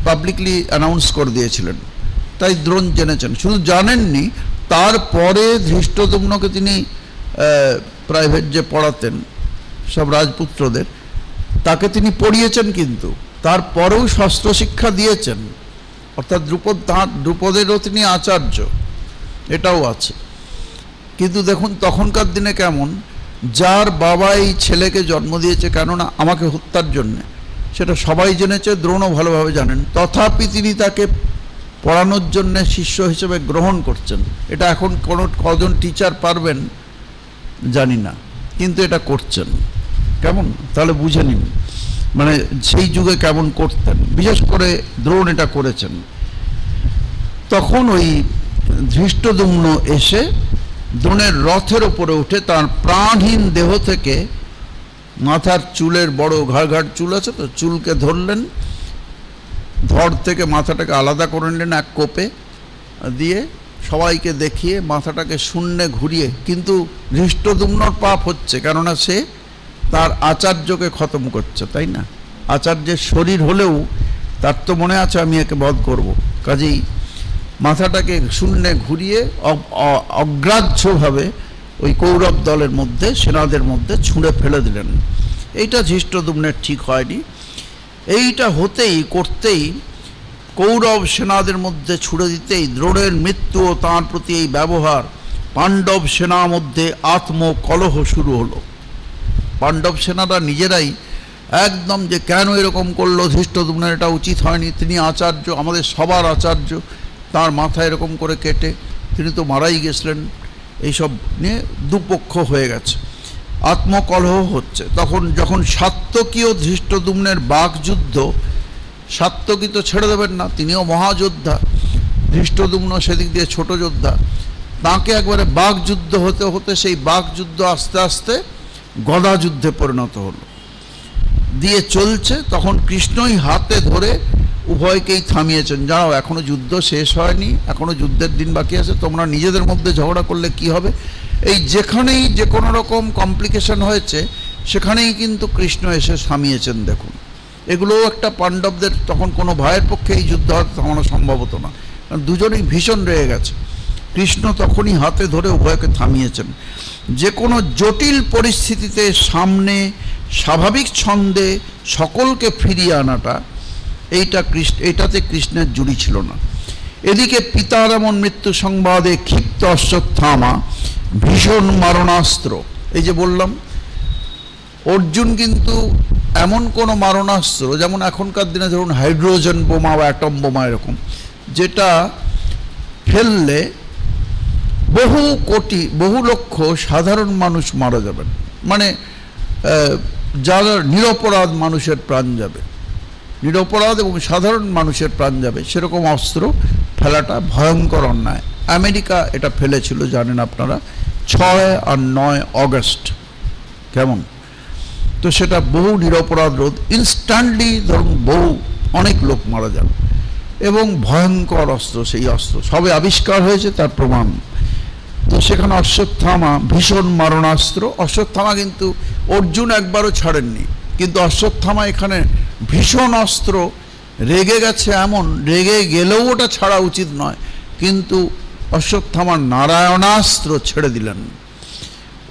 পাবলিকলি অ্যানাউন্স করে দিয়েছিলেন, তাই দ্রোণ জেনেছেন। শুধু জানেননি, তারপরে ধৃষ্টদ্যুম্নকে তিনি প্রাইভেট যে পড়াতেন সব রাজপুত্রদের, তাকে তিনি পড়িয়েছেন, কিন্তু তারপরেও শস্ত্র শিক্ষা দিয়েছেন, অর্থাৎ দ্রুপদেরও তিনি আচার্য, এটাও আছে। কিন্তু দেখুন তখনকার দিনে কেমন, যার বাবা এই ছেলেকে জন্ম দিয়েছে কেননা আমাকে হত্যার জন্যে, সেটা সবাই জেনেছে, দ্রোণও ভালোভাবে জানেন, তথাপি তিনি তাকে পড়ানোর জন্যে শিষ্য হিসেবে গ্রহণ করছেন। এটা এখন কজন টিচার পারবেন জানি না, কিন্তু এটা করছেন। কেমন তাহলে বুঝে নিন, মানে সেই যুগে কেমন করতেন, বিশেষ করে দ্রোণ এটা করেছেন। তখন ওই ধৃষ্টদ্যুম্ন এসে দ্রোণের রথের উপরে উঠে তার প্রাণহীন দেহ থেকে মাথার চুলের বড় ঘাড় চুল আছে তো, চুলকে ধরলেন, ধড় থেকে মাথাটাকে আলাদা করে নিলেন এক কোপে দিয়ে, সবাইকে দেখিয়ে মাথাটাকে শূন্যে ঘুরিয়ে, কিন্তু ধৃষ্টদ্যুম্নর পাপ হচ্ছে, কেননা সে তার আচার্যকে খতম করছে, তাই না? আচার্যের শরীর হলেও তার তো মনে আছে আমি একে বধ করব, কাজেই মাথাটাকে শূন্যে ঘুরিয়ে অগ্রাহ্যভাবে ওই কৌরব দলের মধ্যে, সেনাদের মধ্যে ছুঁড়ে ফেলে দিলেন। এইটা ধৃষ্টদ্যুম্নের ঠিক হয়নি। এইটা করতেই কৌরব সেনাদের মধ্যে ছুড়ে দিতেই দ্রোণের মৃত্যু ও তাঁর প্রতি এই ব্যবহার, পাণ্ডব সেনা মধ্যে আত্মকলহ শুরু হলো। পাণ্ডব সেনারা নিজেরাই একদম যে কেন এরকম করলো, ধৃষ্টদ্যুম্নের এটা উচিত হয়নি, তিনি আচার্য, আমাদের সবার আচার্য, তার মাথা এরকম করে কেটে তিনি তো মারাই গেছিলেন, এইসব নিয়ে দুপক্ষ হয়ে গেছে, আত্মকলহ হচ্ছে। যখন সাত্যকীয় ধৃষ্টদ্যুম্নের বাকযুদ্ধ, সাত্যকী তো ছেড়ে দেবেন না, তিনিও মহাযোদ্ধা, ধৃষ্টদ্যুম্ন সেদিক দিয়ে ছোট যোদ্ধা, তাকে একবারে বাকযুদ্ধ হতে হতে সেই বাকযুদ্ধ আস্তে আস্তে গদা যুদ্ধে পরিণত হলো, দিয়ে চলছে। তখন কৃষ্ণই হাতে ধরে উভয়কেই থামিয়েছেন, যাও এখনো যুদ্ধ শেষ হয়নি, এখনো যুদ্ধের দিন বাকি আছে, তোমরা নিজেদের মধ্যে ঝগড়া করলে কি হবে। এই যেখানেই যে কোনো রকম কমপ্লিকেশন হয়েছে সেখানেই কিন্তু কৃষ্ণ এসে থামিয়েছেন। দেখুন, এগুলোও একটা পাণ্ডবদের তখন কোনো ভাইয়ের পক্ষে এই যুদ্ধ থামানো সম্ভব হতো না, কারণ দুজনেই ভীষণ রেগে গেছে। কৃষ্ণ তখনই হাতে ধরে উভয়কে থামিয়েছেন। যে কোনো জটিল পরিস্থিতিতে সামনে স্বাভাবিক ছন্দে সকলকে ফিরিয়ে আনাটা, এইটাতে কৃষ্ণের জুড়ি ছিল না। এদিকে পিতার এমন মৃত্যু সংবাদে ক্ষিপ্ত অশ্বত্থামা ভীষণ মারণাস্ত্র। এই যে বললাম, অর্জুন কিন্তু এমন কোনো মারণাস্ত্র, যেমন এখনকার দিনে ধরুন হাইড্রোজেন বোমা বা অ্যাটম বোমা এরকম, যেটা ফেললে বহু লক্ষ সাধারণ মানুষ মারা যাবেন, মানে যারা নিরপরাধ মানুষের প্রাণ যাবে, নিরপরাধ এবং সাধারণ মানুষের প্রাণ যাবে, সেরকম অস্ত্র ফেলাটা ভয়ঙ্কর অন্যায়। আমেরিকা এটা ফেলেছিল, জানেন আপনারা, 6 আর 9 অগস্ট। কেমন? তো সেটা বহু নিরপরাধ রোধ, ইনস্ট্যান্টলি ধরুন অনেক লোক মারা যান, এবং ভয়ঙ্কর অস্ত্র, সেই অস্ত্র সবে আবিষ্কার হয়েছে, তার প্রমাণ। তো সেখানে অশ্বত্থামা ভীষণ মারণাস্ত্র। অশ্বত্থামা কিন্তু অর্জুন একবারও ছাড়েননি, কিন্তু অশ্বত্থামা এখানে ভীষণ অস্ত্র, রেগে গেছে, এমন রেগে গেলেও ওটা ছাড়া উচিত নয়, কিন্তু অশ্বত্থামা নারায়ণাস্ত্র ছেড়ে দিলেন।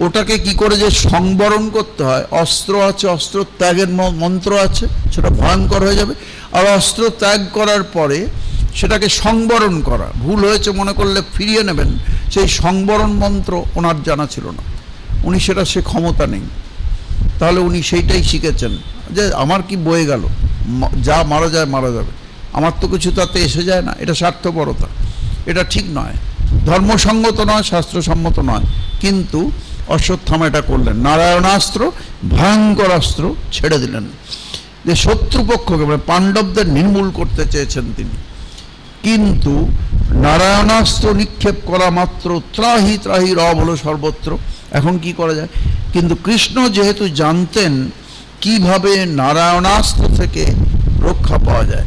ওটাকে কি করে যে সংবরণ করতে হয়, অস্ত্র আছে, অস্ত্র ত্যাগের মন্ত্র আছে, সেটা ভয়ঙ্কর হয়ে যাবে। আর অস্ত্র ত্যাগ করার পরে সেটাকে সংবরণ করা, ভুল হয়েছে মনে করলে ফিরিয়ে নেবেন, সেই সংবরণ মন্ত্র ওনার জানা ছিল না, উনি সেটা, সে ক্ষমতা নেই। তাহলে উনি সেইটাই শিখেছেন যে আমার কি বয়ে গেল, যা মারা যায় মারা যাবে, আমার তো কিছু তাতে এসে যায় না। এটা স্বার্থপরতা, এটা ঠিক নয়, ধর্মসঙ্গত নয়, শাস্ত্রসম্মত নয়। কিন্তু অশ্বত্থামা এটা করলেন, নারায়ণাস্ত্র, ভয়ঙ্কর অস্ত্র ছেড়ে দিলেন, যে শত্রুপক্ষকে মানে পাণ্ডবদের নির্মূল করতে চেয়েছেন তিনি। কিন্তু নারায়ণাস্ত্র নিক্ষেপ করা মাত্র ত্রাহি ত্রাহি রব হলো সর্বত্র। এখন কি করা যায়? কিন্তু কৃষ্ণ যেহেতু জানতেন কিভাবে নারায়ণাস্ত্র থেকে রক্ষা পাওয়া যায়,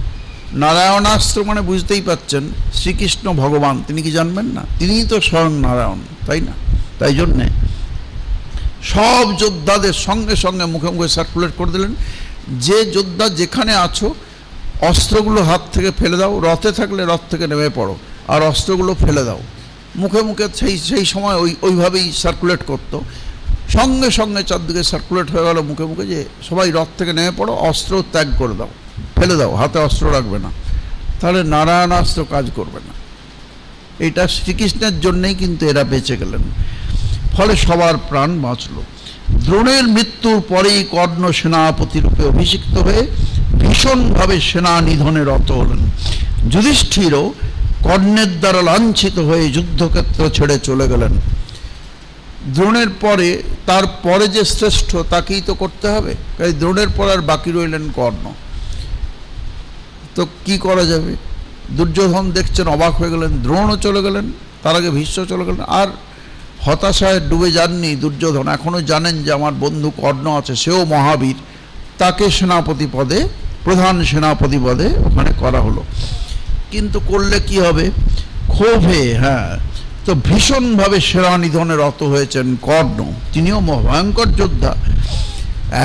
নারায়ণাস্ত্র মানে বুঝতেই পাচ্ছেন শ্রীকৃষ্ণ ভগবান, তিনি কি জানবেন না? তিনিই তো স্বয়ং নারায়ণ, তাই না? তাই জন্যে সব যোদ্ধাদের সঙ্গে সঙ্গে মুখে মুখে সার্কুলেট করে দিলেন, যে যোদ্ধা যেখানে আছো অস্ত্রগুলো হাত থেকে ফেলে দাও, রথে থাকলে রথ থেকে নেমে পড়ো আর অস্ত্রগুলো ফেলে দাও। মুখে মুখে সেই সময় ওইভাবেই সার্কুলেট করতো, সঙ্গে সঙ্গে চারদিকে সার্কুলেট হয়ে গেল মুখে মুখে, যে সবাই রথ থেকে নেমে পড়ো, অস্ত্র ত্যাগ করে দাও, ফেলে দাও, হাতে অস্ত্র রাখবে না, তাহলে নারায়ণাস্ত্র কাজ করবে না। এইটা শ্রীকৃষ্ণের জন্যেই কিন্তু এরা বেঁচে গেলেন, ফলে সবার প্রাণ বাঁচল। দ্রোণের মৃত্যুর পরেই কর্ণ সেনাপতি রূপে অভিষিক্ত হয়ে ভীষণভাবে সেনা নিধনে রত হলেন। যুধিষ্ঠিরও কর্ণের দ্বারা লাঞ্ছিত হয়ে যুদ্ধক্ষেত্র ছেড়ে চলে গেলেন। দ্রোণের পরে, তারপরে যে শ্রেষ্ঠ তাকেই তো করতে হবে, তাই দ্রোণের পর আর বাকি রইলেন কর্ণ। তো কি করা যাবে? দুর্যোধন দেখছেন, অবাক হয়ে গেলেন, দ্রোণও চলে গেলেন, তার আগে ভীষ্ম চলে গেলেন। আর হতাশায় ডুবে যাননি দুর্যোধন, এখনও জানেন যে আমার বন্ধু কর্ণ আছে, সেও মহাবীর, তাকে সেনাপতি পদে, প্রধান সেনাপতি পদে ওখানে করা হলো। কিন্তু করলে কি হবে? ক্ষোভে, তো ভীষণভাবে সেনা নিধনে রত হয়েছেন কর্ণ, তিনিও ভয়ঙ্কর যোদ্ধা।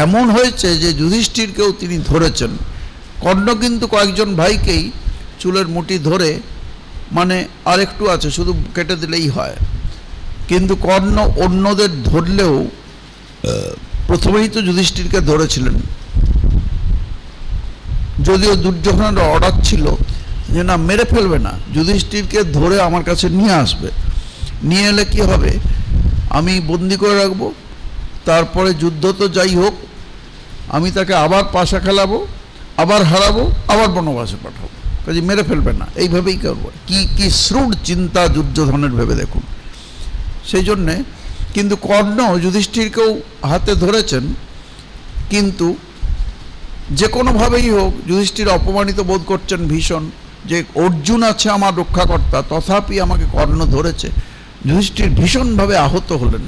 এমন হয়েছে যে যুধিষ্ঠিরকেও তিনি ধরেছেন। কর্ণ কিন্তু কয়েকজন ভাইকেই চুলের মুঠি ধরে, মানে আর একটু আছে, শুধু কেটে দিলেই হয়। কিন্তু কর্ণ অন্যদের ধরলেও প্রথমেই তো যুধিষ্ঠিরকে ধরেছিলেন, যদিও দুর্যোধনের অর্ডার ছিল যে না, মেরে ফেলবে না, যুধিষ্ঠিরকে ধরে আমার কাছে নিয়ে আসবে, নিয়ে এলে কি হবে, আমি বন্দি করে রাখবো, তারপরে যুদ্ধ তো যাই হোক, আমি তাকে আবার পাশা খেলাবো, আবার হারাবো, আবার বনবাসে পাঠাবো, কাজে মেরে ফেলবে না, এইভাবেই করবো। কি শ্রুড চিন্তা দুর্যোধনের, ভেবে দেখুন। সেই জন্যে কিন্তু কর্ণ যুধিষ্ঠিরকেও হাতে ধরেছেন, কিন্তু যে কোনোভাবেই হোক যুধিষ্ঠির অপমানিত বোধ করছেন ভীষণ, যে অর্জুন আছে আমার রক্ষাকর্তা, তথাপি আমাকে কর্ণ ধরেছে। যুধিষ্ঠির ভীষণভাবে আহত হলেন,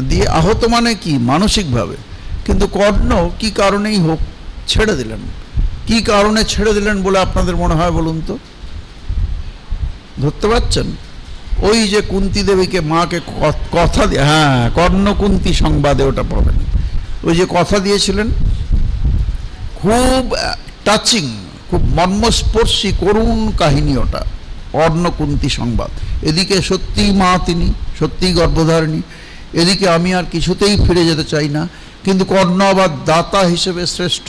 দিয়ে আহত মানে কি, মানসিকভাবে। কিন্তু কর্ণ কি কারণেই হোক ছেড়ে দিলেন। কি কারণে ছেড়ে দিলেন বলে আপনাদের মনে হয় বলুন তো? ধরতে পারছেন? ওই যে কুন্তী দেবীকে, মাকে কথা দিয়ে, কর্ণ কুন্তী সংবাদে ওটা পাবেন, ওই যে কথা দিয়েছিলেন, খুব টাচিং, খুব মর্মস্পর্শী করুণ কাহিনী ওটা, কর্ণ কুন্তী সংবাদ। এদিকে সত্যিই মা তিনি, সত্যিই গর্ভধারিণী, এদিকে আমি আর কিছুতেই ফিরে যেতে চাই না, কিন্তু কর্ণ আবার দাতা হিসেবে শ্রেষ্ঠ।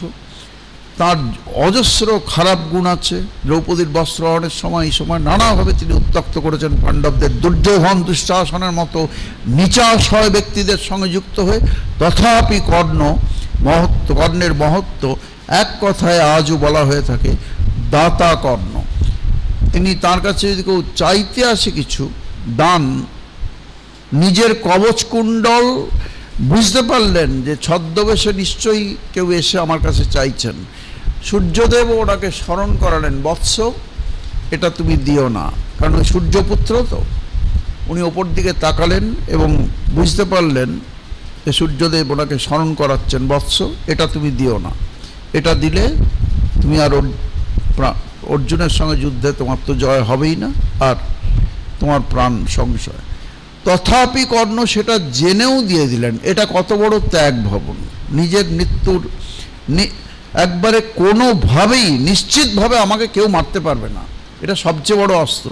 তার অজস্র খারাপ গুণ আছে। দ্রৌপদীর বস্ত্র হরণের সময় এই সময় নানাভাবে তিনি উত্ত্যক্ত করেছেন পাণ্ডবদের। দুর্যোধন দুঃশাসনের মতো নিচাশয় ব্যক্তিদের সঙ্গে যুক্ত হয়ে, তথাপি কর্ণের মহত্ব এক কথায় আজও বলা হয়ে থাকে দাতা কর্ণ। তিনি তার কাছে যদি কেউ চাইতে আসে কিছু দান, নিজের কবচ কুণ্ডল বুঝতে পারলেন যে ছদ্মবেশে নিশ্চয়ই কেউ এসে আমার কাছে চাইছেন। সূর্যদেব ওনাকে স্মরণ করালেন, বৎস এটা তুমি দিও না, কারণ ওই সূর্যপুত্র তো। উনি ওপর দিকে তাকালেন এবং বুঝতে পারলেন যে সূর্যদেব ওনাকে স্মরণ করাচ্ছেন, বৎস এটা তুমি দিও না, এটা দিলে তুমি আর অর্জুনের সঙ্গে যুদ্ধে তোমার তো জয় হবেই না, আর তোমার প্রাণ সংশয়। তথাপি কর্ণ সেটা জেনেও দিয়ে দিলেন। এটা কত বড় ত্যাগ ভবন! নিজের মৃত্যুর একবারে কোনোভাবেই নিশ্চিতভাবে আমাকে কেউ মারতে পারবে না, এটা সবচেয়ে বড় অস্ত্র,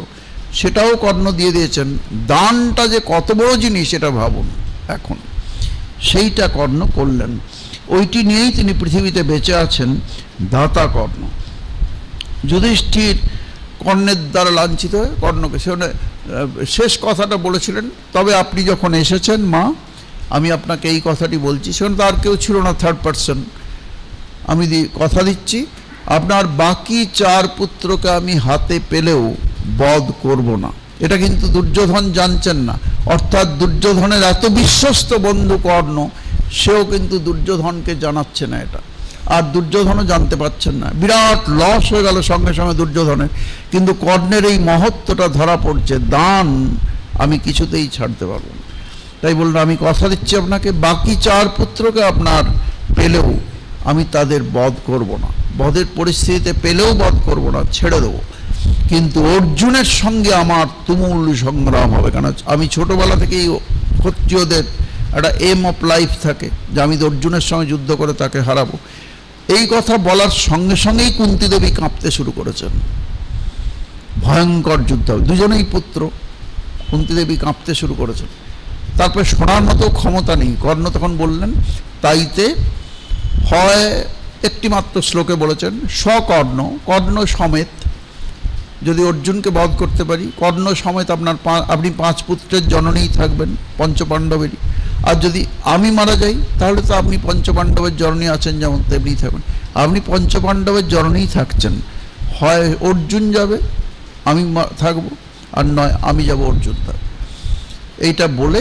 সেটাও কর্ণ দিয়ে দিয়েছেন। দানটা যে কত বড় জিনিস এটা ভাবুন। এখন সেইটা কর্ণ করলেন, ওইটি নিয়েই তিনি পৃথিবীতে বেঁচে আছেন, দাতা কর্ণ। যুধিষ্ঠির কর্ণের দ্বারা লাঞ্ছিত হয়ে কর্ণকে শেষ কথাটা বলেছিলেন, তবে আপনি যখন এসেছেন মা, আমি আপনাকে এই কথাটি বলছি। সেখানে তো আর কেউ ছিল না, থার্ড পার্সন। আমি কথা দিচ্ছি, আপনার বাকি 4 পুত্রকে আমি হাতে পেলেও বধ করব না। এটা কিন্তু দুর্যোধন জানছেন না, অর্থাৎ দুর্যোধনের এত বিশ্বস্ত বন্ধু কর্ণ, সেও কিন্তু দুর্যোধনকে জানাচ্ছে না এটা, আর দুর্যোধনও জানতে পারছেন না। বিরাট লস হয়ে গেল সঙ্গে সঙ্গে দুর্যোধনের। কিন্তু কর্ণের এই মহত্বটা ধরা পড়ছে, দান আমি কিছুতেই ছাড়তে পারব না। তাই বললাম, আমি কথা দিচ্ছি আপনাকে, বাকি 4 পুত্রকে আপনার পেলেও আমি তাদের বধ করব না, বধের পরিস্থিতিতে পেলেও বধ করব না, ছেড়ে দেবো। কিন্তু অর্জুনের সঙ্গে আমার তুমুল সংগ্রাম হবে, কারণ আমি ছোটবেলা থেকেই ক্ষত্রিয়দের একটা এম অফ লাইফ থাকে যে আমি অর্জুনের সঙ্গে যুদ্ধ করে তাকে হারাবো। এই কথা বলার সঙ্গে সঙ্গেই কুন্তী দেবী কাঁপতে শুরু করেছেন। ভয়ঙ্কর যুদ্ধ, দুজনেই পুত্র, কুন্তী দেবী কাঁপতে শুরু করেছেন। তারপরে শোনার মতো ক্ষমতা নেই। কর্ণ তখন বললেন, তাইতে হয় একটি মাত্র শ্লোকে বলেছেন, সকর্ণ, কর্ণ সমেত যদি অর্জুনকে বধ করতে পারি, কর্ণ সমেত আপনি 5 পুত্রের জননীই থাকবেন, পঞ্চপাণ্ডবেরই। আর যদি আমি মারা যাই, তাহলে তো আপনি পঞ্চপাণ্ডবের জননী আছেন যেমন, তেমনি থাকবেন। আপনি পঞ্চপাণ্ডবের জননীই থাকছেন, হয় অর্জুন যাবে আমি থাকবো, আর নয় আমি যাব অর্জুন থাকবে। এইটা বলে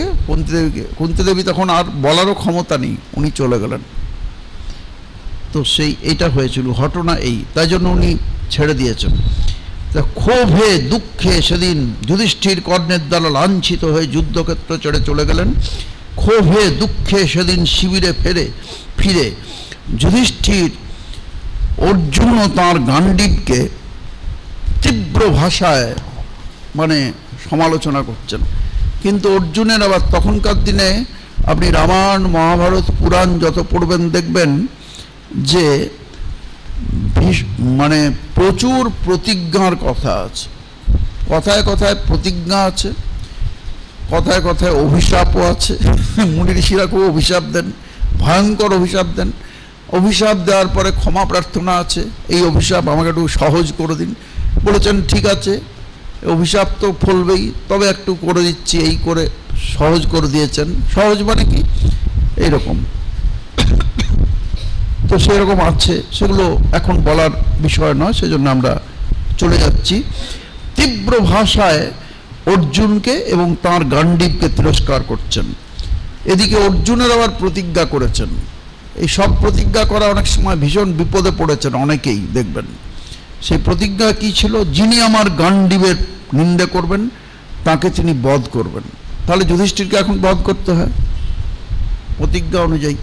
কুন্তী দেবী তখন আর বলারও ক্ষমতা নেই, উনি চলে গেলেন। তো এইটা হয়েছিল ঘটনা এই, তাই জন্য উনি ছেড়ে দিয়েছেন। ক্ষোভে দুঃখে সেদিন যুধিষ্ঠির কর্ণের দ্বারা লাঞ্ছিত হয়ে যুদ্ধক্ষেত্র ছেড়ে চলে গেলেন। ক্ষোভে দুঃখে সেদিন শিবিরে ফিরে যুধিষ্ঠির অর্জুন ও তাঁর গান্ডীবকে তীব্র ভাষায় সমালোচনা করছেন। কিন্তু অর্জুনের আবার তখনকার দিনে আপনি রামায়ণ মহাভারত পুরাণ যত পড়বেন দেখবেন যে প্রচুর প্রতিজ্ঞার কথা আছে, কথায় কথায় প্রতিজ্ঞা আছে, কথায় কথায় অভিশাপও আছে। মুনি ঋষিরা খুব অভিশাপ দেন, ভয়ঙ্কর অভিশাপ দেন। অভিশাপ দেওয়ার পরে ক্ষমা প্রার্থনা আছে, এই অভিশাপ আমাকে একটু সহজ করে দিন। বলেছেন ঠিক আছে, অভিশাপ তো ফলবেই, তবে একটু করে দিচ্ছি, এই করে সহজ করে দিয়েছেন। সহজ মানে কি, এইরকম। তো সেরকম আছে, সেগুলো এখন বলার বিষয় নয়, সেজন্য আমরা চলে যাচ্ছি। তীব্র ভাষায় অর্জুনকে এবং তাঁর গান্ডীবকে তিরস্কার করছেন। এদিকে অর্জুনের আবার প্রতিজ্ঞা করেছেন। এই সব প্রতিজ্ঞা করা অনেক সময় ভীষণ বিপদে পড়েছেন অনেকেই দেখবেন। সেই প্রতিজ্ঞা কি ছিল, যিনি আমার গান্ডীবের নিন্দা করবেন তাকে তিনি বধ করবেন। তাহলে যুধিষ্ঠিরকে এখন বধ করতে হয় প্রতিজ্ঞা অনুযায়ী।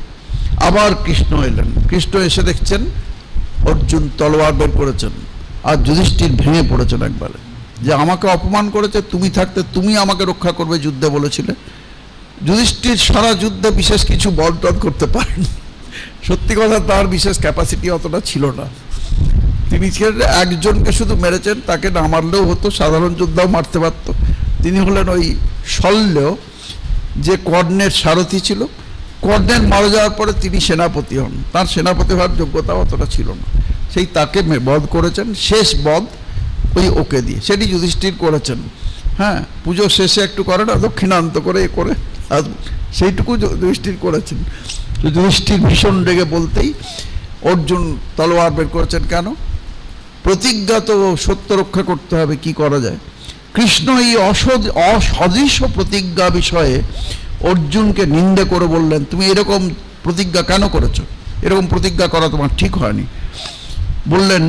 আবার কৃষ্ণ এলেন, কৃষ্ণ এসে দেখছেন অর্জুন তলোয়ার বের করেছেন, আর যুধিষ্ঠির ভেঙে পড়েছেন একবারে, যে আমাকে অপমান করেছে, তুমি থাকতে তুমি আমাকে রক্ষা করবে যুদ্ধে বলেছিলে। যুধিষ্ঠির সারা যুদ্ধে বিশেষ কিছু বধ করতে পারেন, সত্যি কথা তার বিশেষ ক্যাপাসিটি অতটা ছিল না। তিনি একজনকে শুধু মেরেছেন, তাকে না মারলেও হতো, সাধারণ যোদ্ধাও মারতে পারত। তিনি হলেন ওই শল্য, যে কর্ণের সারথি ছিল। কর্ণের মারা যাওয়ার পরে তিনি সেনাপতি হন, তার সেনাপতি হওয়ার যোগ্যতা অতটা ছিল না। সেই তাকে বধ করেছেন, শেষ বধ ওই ওকে দিয়ে, সেটি যুধিষ্ঠির করেছেন। হ্যাঁ, পুজো শেষে একটু করে না, দক্ষিণান্ত করে করে, আর সেইটুকু যুধিষ্ঠির করেছেন। যুধিষ্ঠির ভীষণ রেগে বলতেই অর্জুন তলোয়ার বের করেছেন। কেন? প্রতিজ্ঞা তো সত্য রক্ষা করতে হবে, কি করা যায়। কৃষ্ণ এই অসদৃশ প্রতিজ্ঞা বিষয়ে অর্জুনকে নিন্দে করে বললেন, তুমি এরকম প্রতিজ্ঞা কেন করেছো? এরকম প্রতিজ্ঞা করা তোমার ঠিক হয়নি। বললেন,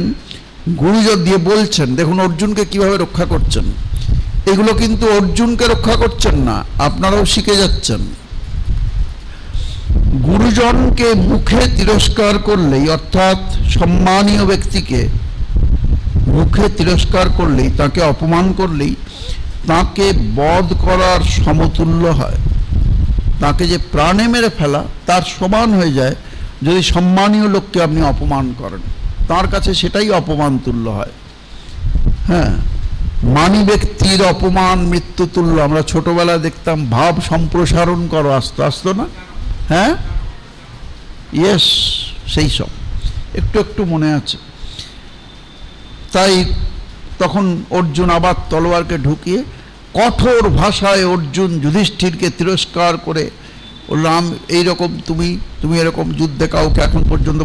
গুরুজন দিয়ে বলছেন, দেখুন অর্জুনকে কিভাবে রক্ষা করছেন। এগুলো কিন্তু অর্জুনকে রক্ষা করছেন না, আপনারাও শিখে যাচ্ছেন। গুরুজনকে মুখে তিরস্কার করলেই, অর্থাৎ সম্মানীয় ব্যক্তিকে মুখে তিরস্কার করলেই, তাকে অপমান করলেই তাকে বধ করার সমতুল্য হয়। তাকে যে প্রাণে মেরে ফেলা তার সমান হয়ে যায় যদি সম্মানীয় লোককে আপনি অপমান করেন, তার কাছে সেটাই অপমান তুল্য হয়। হ্যাঁ, মানি ব্যক্তির অপমান মৃত্যু তুল্য। আমরা ছোটবেলায় দেখতাম, ভাব সম্প্রসারণ করো, আস্তে আস্তে না? হ্যাঁ, ইয়েস, সেই সব একটু একটু মনে আছে। তাই তখন অর্জুন আবার তলোয়ারকে ঢুকিয়ে কঠোর ভাষায় অর্জুন যুধিষ্ঠিরকে তিরস্কার করে বললাম, এইরকম তুমি এরকম যুদ্ধে কাউকে এখন পর্যন্ত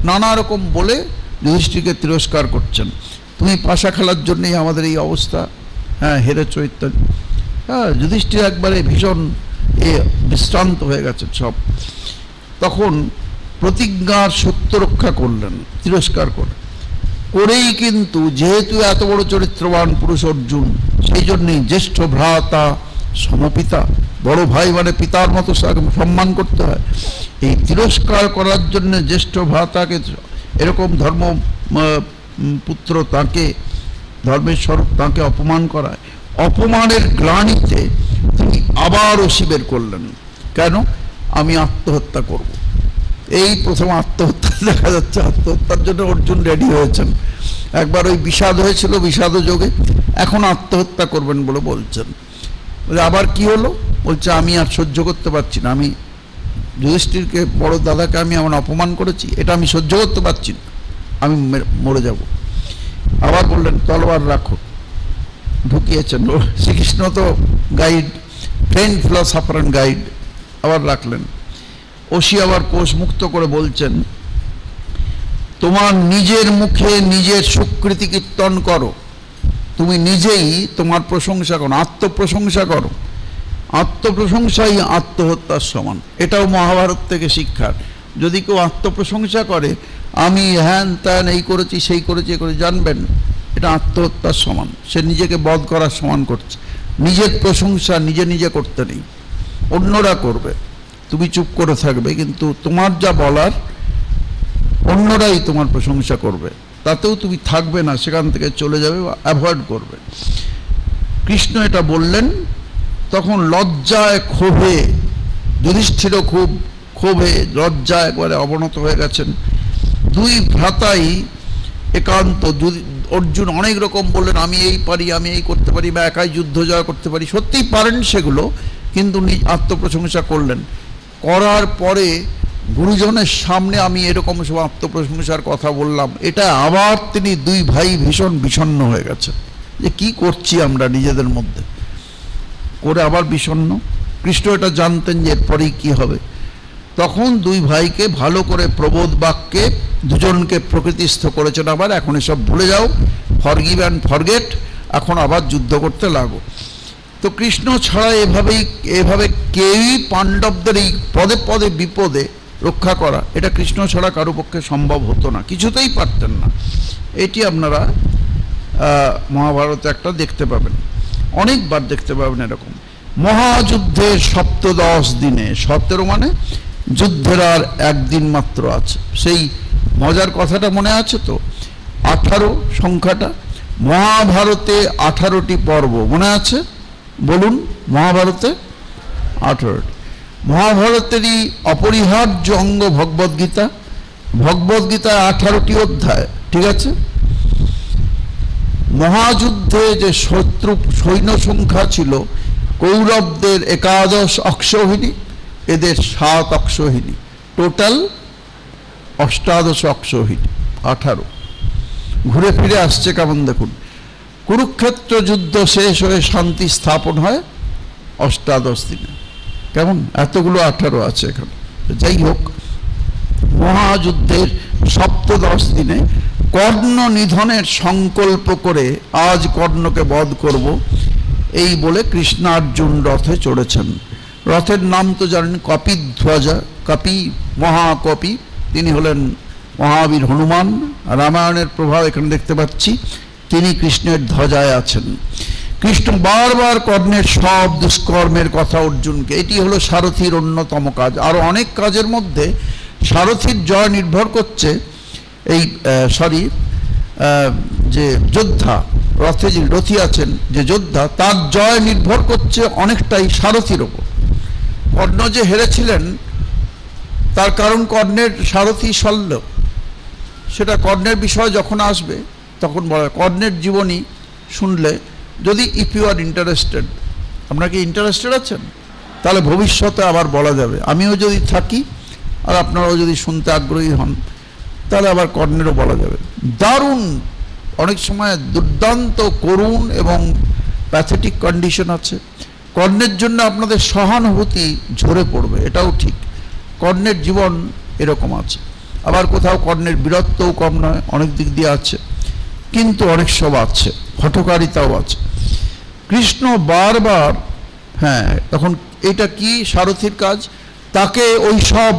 নানা রকম বলে যুধিষ্ঠিরকে তিরস্কার করছেন। তুমি পাশা খেলার জন্যই আমাদের এই অবস্থা, হ্যাঁ হেরেছ ইত্যাদি। হ্যাঁ, যুধিষ্ঠির একবারে ভীষণ বিশ্রান্ত হয়ে গেছে সব। তখন প্রতিজ্ঞার সত্য রক্ষা করলেন তিরস্কার করেই, কিন্তু যেহেতু এত বড় চরিত্রবান পুরুষ অর্জুন, সেই জন্যই জ্যেষ্ঠ ভ্রাতা সমপিতা, বড় ভাই মানে পিতার মতো সম্মান করতে হয়। এই তিরস্কার করার জন্য জ্যেষ্ঠ ভ্রাতাকে এরকম ধর্ম পুত্র তাকে ধর্মের স্বরূপ তাকে অপমান করায়, অপমানের গ্লানিতে তিনি আবারও শিবের করলেন। কেন? আমি আত্মহত্যা করব। এই প্রথম আত্মহত্যা দেখা যাচ্ছে, আত্মহত্যার জন্য অর্জুন রেডি হয়েছেন। একবার ওই বিষাদ হয়েছিল, বিষাদ যোগে, এখন আত্মহত্যা করবেন বলে বলছেন। আবার কি হলো? বলছে আমি আর সহ্য করতে পারছি না, আমি যুধিষ্ঠিরকে বড় দাদাকে আমি এমন অপমান করেছি, এটা আমি সহ্য করতে পারছি না, আমি মরে যাব। আবার বললেন তলোয়ার রাখো, ঢুকিয়েছেন। শ্রীকৃষ্ণ তো guide, trend philosopher and guide, আবার রাখলেন। অসি আবার কোষ মুক্ত করে বলছেন, তোমার নিজের মুখে নিজের সুকৃতি কীর্তন করো, তুমি নিজেই তোমার প্রশংসা করো, আত্মপ্রশংসা করো। আত্মপ্রশংসাই আত্মহত্যার সমান। এটাও মহাভারত থেকে শিক্ষার। যদি কেউ আত্মপ্রশংসা করে, আমি হ্যান ত্যান এই করেছি সেই করেছি এ করে, জানবেন এটা আত্মহত্যার সমান, সে নিজেকে বধ করার সমান করছে। নিজের প্রশংসা নিজে নিজে করতে নেই, অন্যরা করবে, তুমি চুপ করে থাকবে, কিন্তু তোমার যা বলার অন্যরাই তোমার প্রশংসা করবে, তাতেও তুমি থাকবে না, সেখান থেকে চলে যাবে বা অ্যাভয়েড করবে। কৃষ্ণ এটা বললেন, তখন লজ্জায় ক্ষোভে, যুধিষ্ঠিরও খুব ক্ষোভে লজ্জা একবারে অবনত হয়ে গেছেন। দুই ভ্রাতাই একান্ত, অর্জুন অনেক রকম বললেন, আমি এই পারি, আমি এই করতে পারি, বা একাই যুদ্ধ জয় করতে পারি, সত্যিই পারেন সেগুলো, কিন্তু আত্মপ্রশংসা করলেন। করার পরে গুরুজনের সামনে আমি এরকম সব আত্মপ্রশংসার কথা বললাম, এটা আবার তিনি দুই ভাই ভীষণ বিষণ্ণ হয়ে গেছেন, যে কি করছি আমরা নিজেদের মধ্যে, করে আবার বিষণ্ণ। কৃষ্ণ এটা জানতেন যে এরপরেই কি হবে। তখন দুই ভাইকে ভালো করে প্রবোধ বাক্যে দুজনকে প্রকৃতিস্থ করেছেন, আবার এখন এসব ভুলে যাও, ফরগিভ অ্যান্ড ফরগেট, এখন আবার যুদ্ধ করতে লাগো। তো কৃষ্ণ ছাড়া এভাবে কেউই পাণ্ডবদের এই পদে পদে বিপদে রক্ষা করা, এটা কৃষ্ণ ছাড়া কারো পক্ষে সম্ভব হতো না, কিছুতেই পারতেন না। এটি আপনারা মহাভারতে একটা দেখতে পাবেন, অনেকবার দেখতে পাবেন এরকম। মহাযুদ্ধের 17 দিনে, 17 মানে যুদ্ধের আর একদিন মাত্র আছে। সেই মজার কথাটা মনে আছে তো, 18 সংখ্যাটা, মহাভারতে 18টি পর্ব মনে আছে? বলুন, মহাভারতে 18টি। মহাভারতেরই অপরিহার্য অঙ্গ ভগবদ্গীতা, ভগবদ্গীতায় 18টি অধ্যায়, ঠিক আছে? মহাযুদ্ধে যে সৈন্য সংখ্যা ছিল, কৌরবদের 11 অক্ষৌহিনী, এদের 7 অক্ষৌহিনী, টোটাল 18 অক্ষৌহিনী, 18। ঘুরে ফিরে আসছে কেমন দেখুন। কুরুক্ষেত্র যুদ্ধ শেষ হয়ে শান্তি স্থাপন হয় 18 দিনে। কেমন এতগুলো 18 আছে এখানে। যাই হোক, মহাযুদ্ধের 17 দিনে কর্ণ নিধনের সংকল্প করে আজ কর্ণকে বধ করব এই বলে কৃষ্ণার্জুন রথে চড়েছেন। রথের নাম তো জানেন কপিধ্বজা। কপি মহাকপি, তিনি হলেন মহাবীর হনুমান। রামায়ণের প্রভাব এখানে দেখতে পাচ্ছি। তিনি কৃষ্ণের ধ্বজায় আছেন। কৃষ্ণ বারবার কর্ণের সব দুষ্কর্মের কথা অর্জুনকে, এটি হলো সারথীর অন্যতম কাজ। আরও অনেক কাজের মধ্যে সারথীর জয় নির্ভর করছে এই যে যোদ্ধা, রথে যে রথী আছেন যে যোদ্ধা, তার জয় নির্ভর করছে অনেকটাই সারথীর ওপর। কর্ণ যে হেরেছিলেন তার কারণ কর্ণের সারথী শল্য। সেটা কর্ণের বিষয় যখন আসবে তখন বলা। কর্ণের জীবনী শুনলে, যদি ইফ ইউ আর ইন্টারেস্টেড, আপনারা কি ইন্টারেস্টেড আছেন? তাহলে ভবিষ্যতে আবার বলা যাবে। আমিও যদি থাকি আর আপনারাও যদি শুনতে আগ্রহী হন তাহলে আবার কর্ণেরও বলা যাবে। দারুণ, অনেক সময় দুর্দান্ত করুণ এবং প্যাথেটিক কন্ডিশন আছে। কর্ণের জন্য আপনাদের সহানুভূতি ঝরে পড়বে, এটাও ঠিক। কর্ণের জীবন এরকম আছে। আবার কোথাও কর্ণের বীরত্বও কম নয়, অনেক দিক দিয়ে আছে, কিন্তু অনেক সব আছে, হঠকারিতাও আছে। কৃষ্ণ বারবার, হ্যাঁ, তখন এটা কি সারথীর কাজ, তাকে ওই সব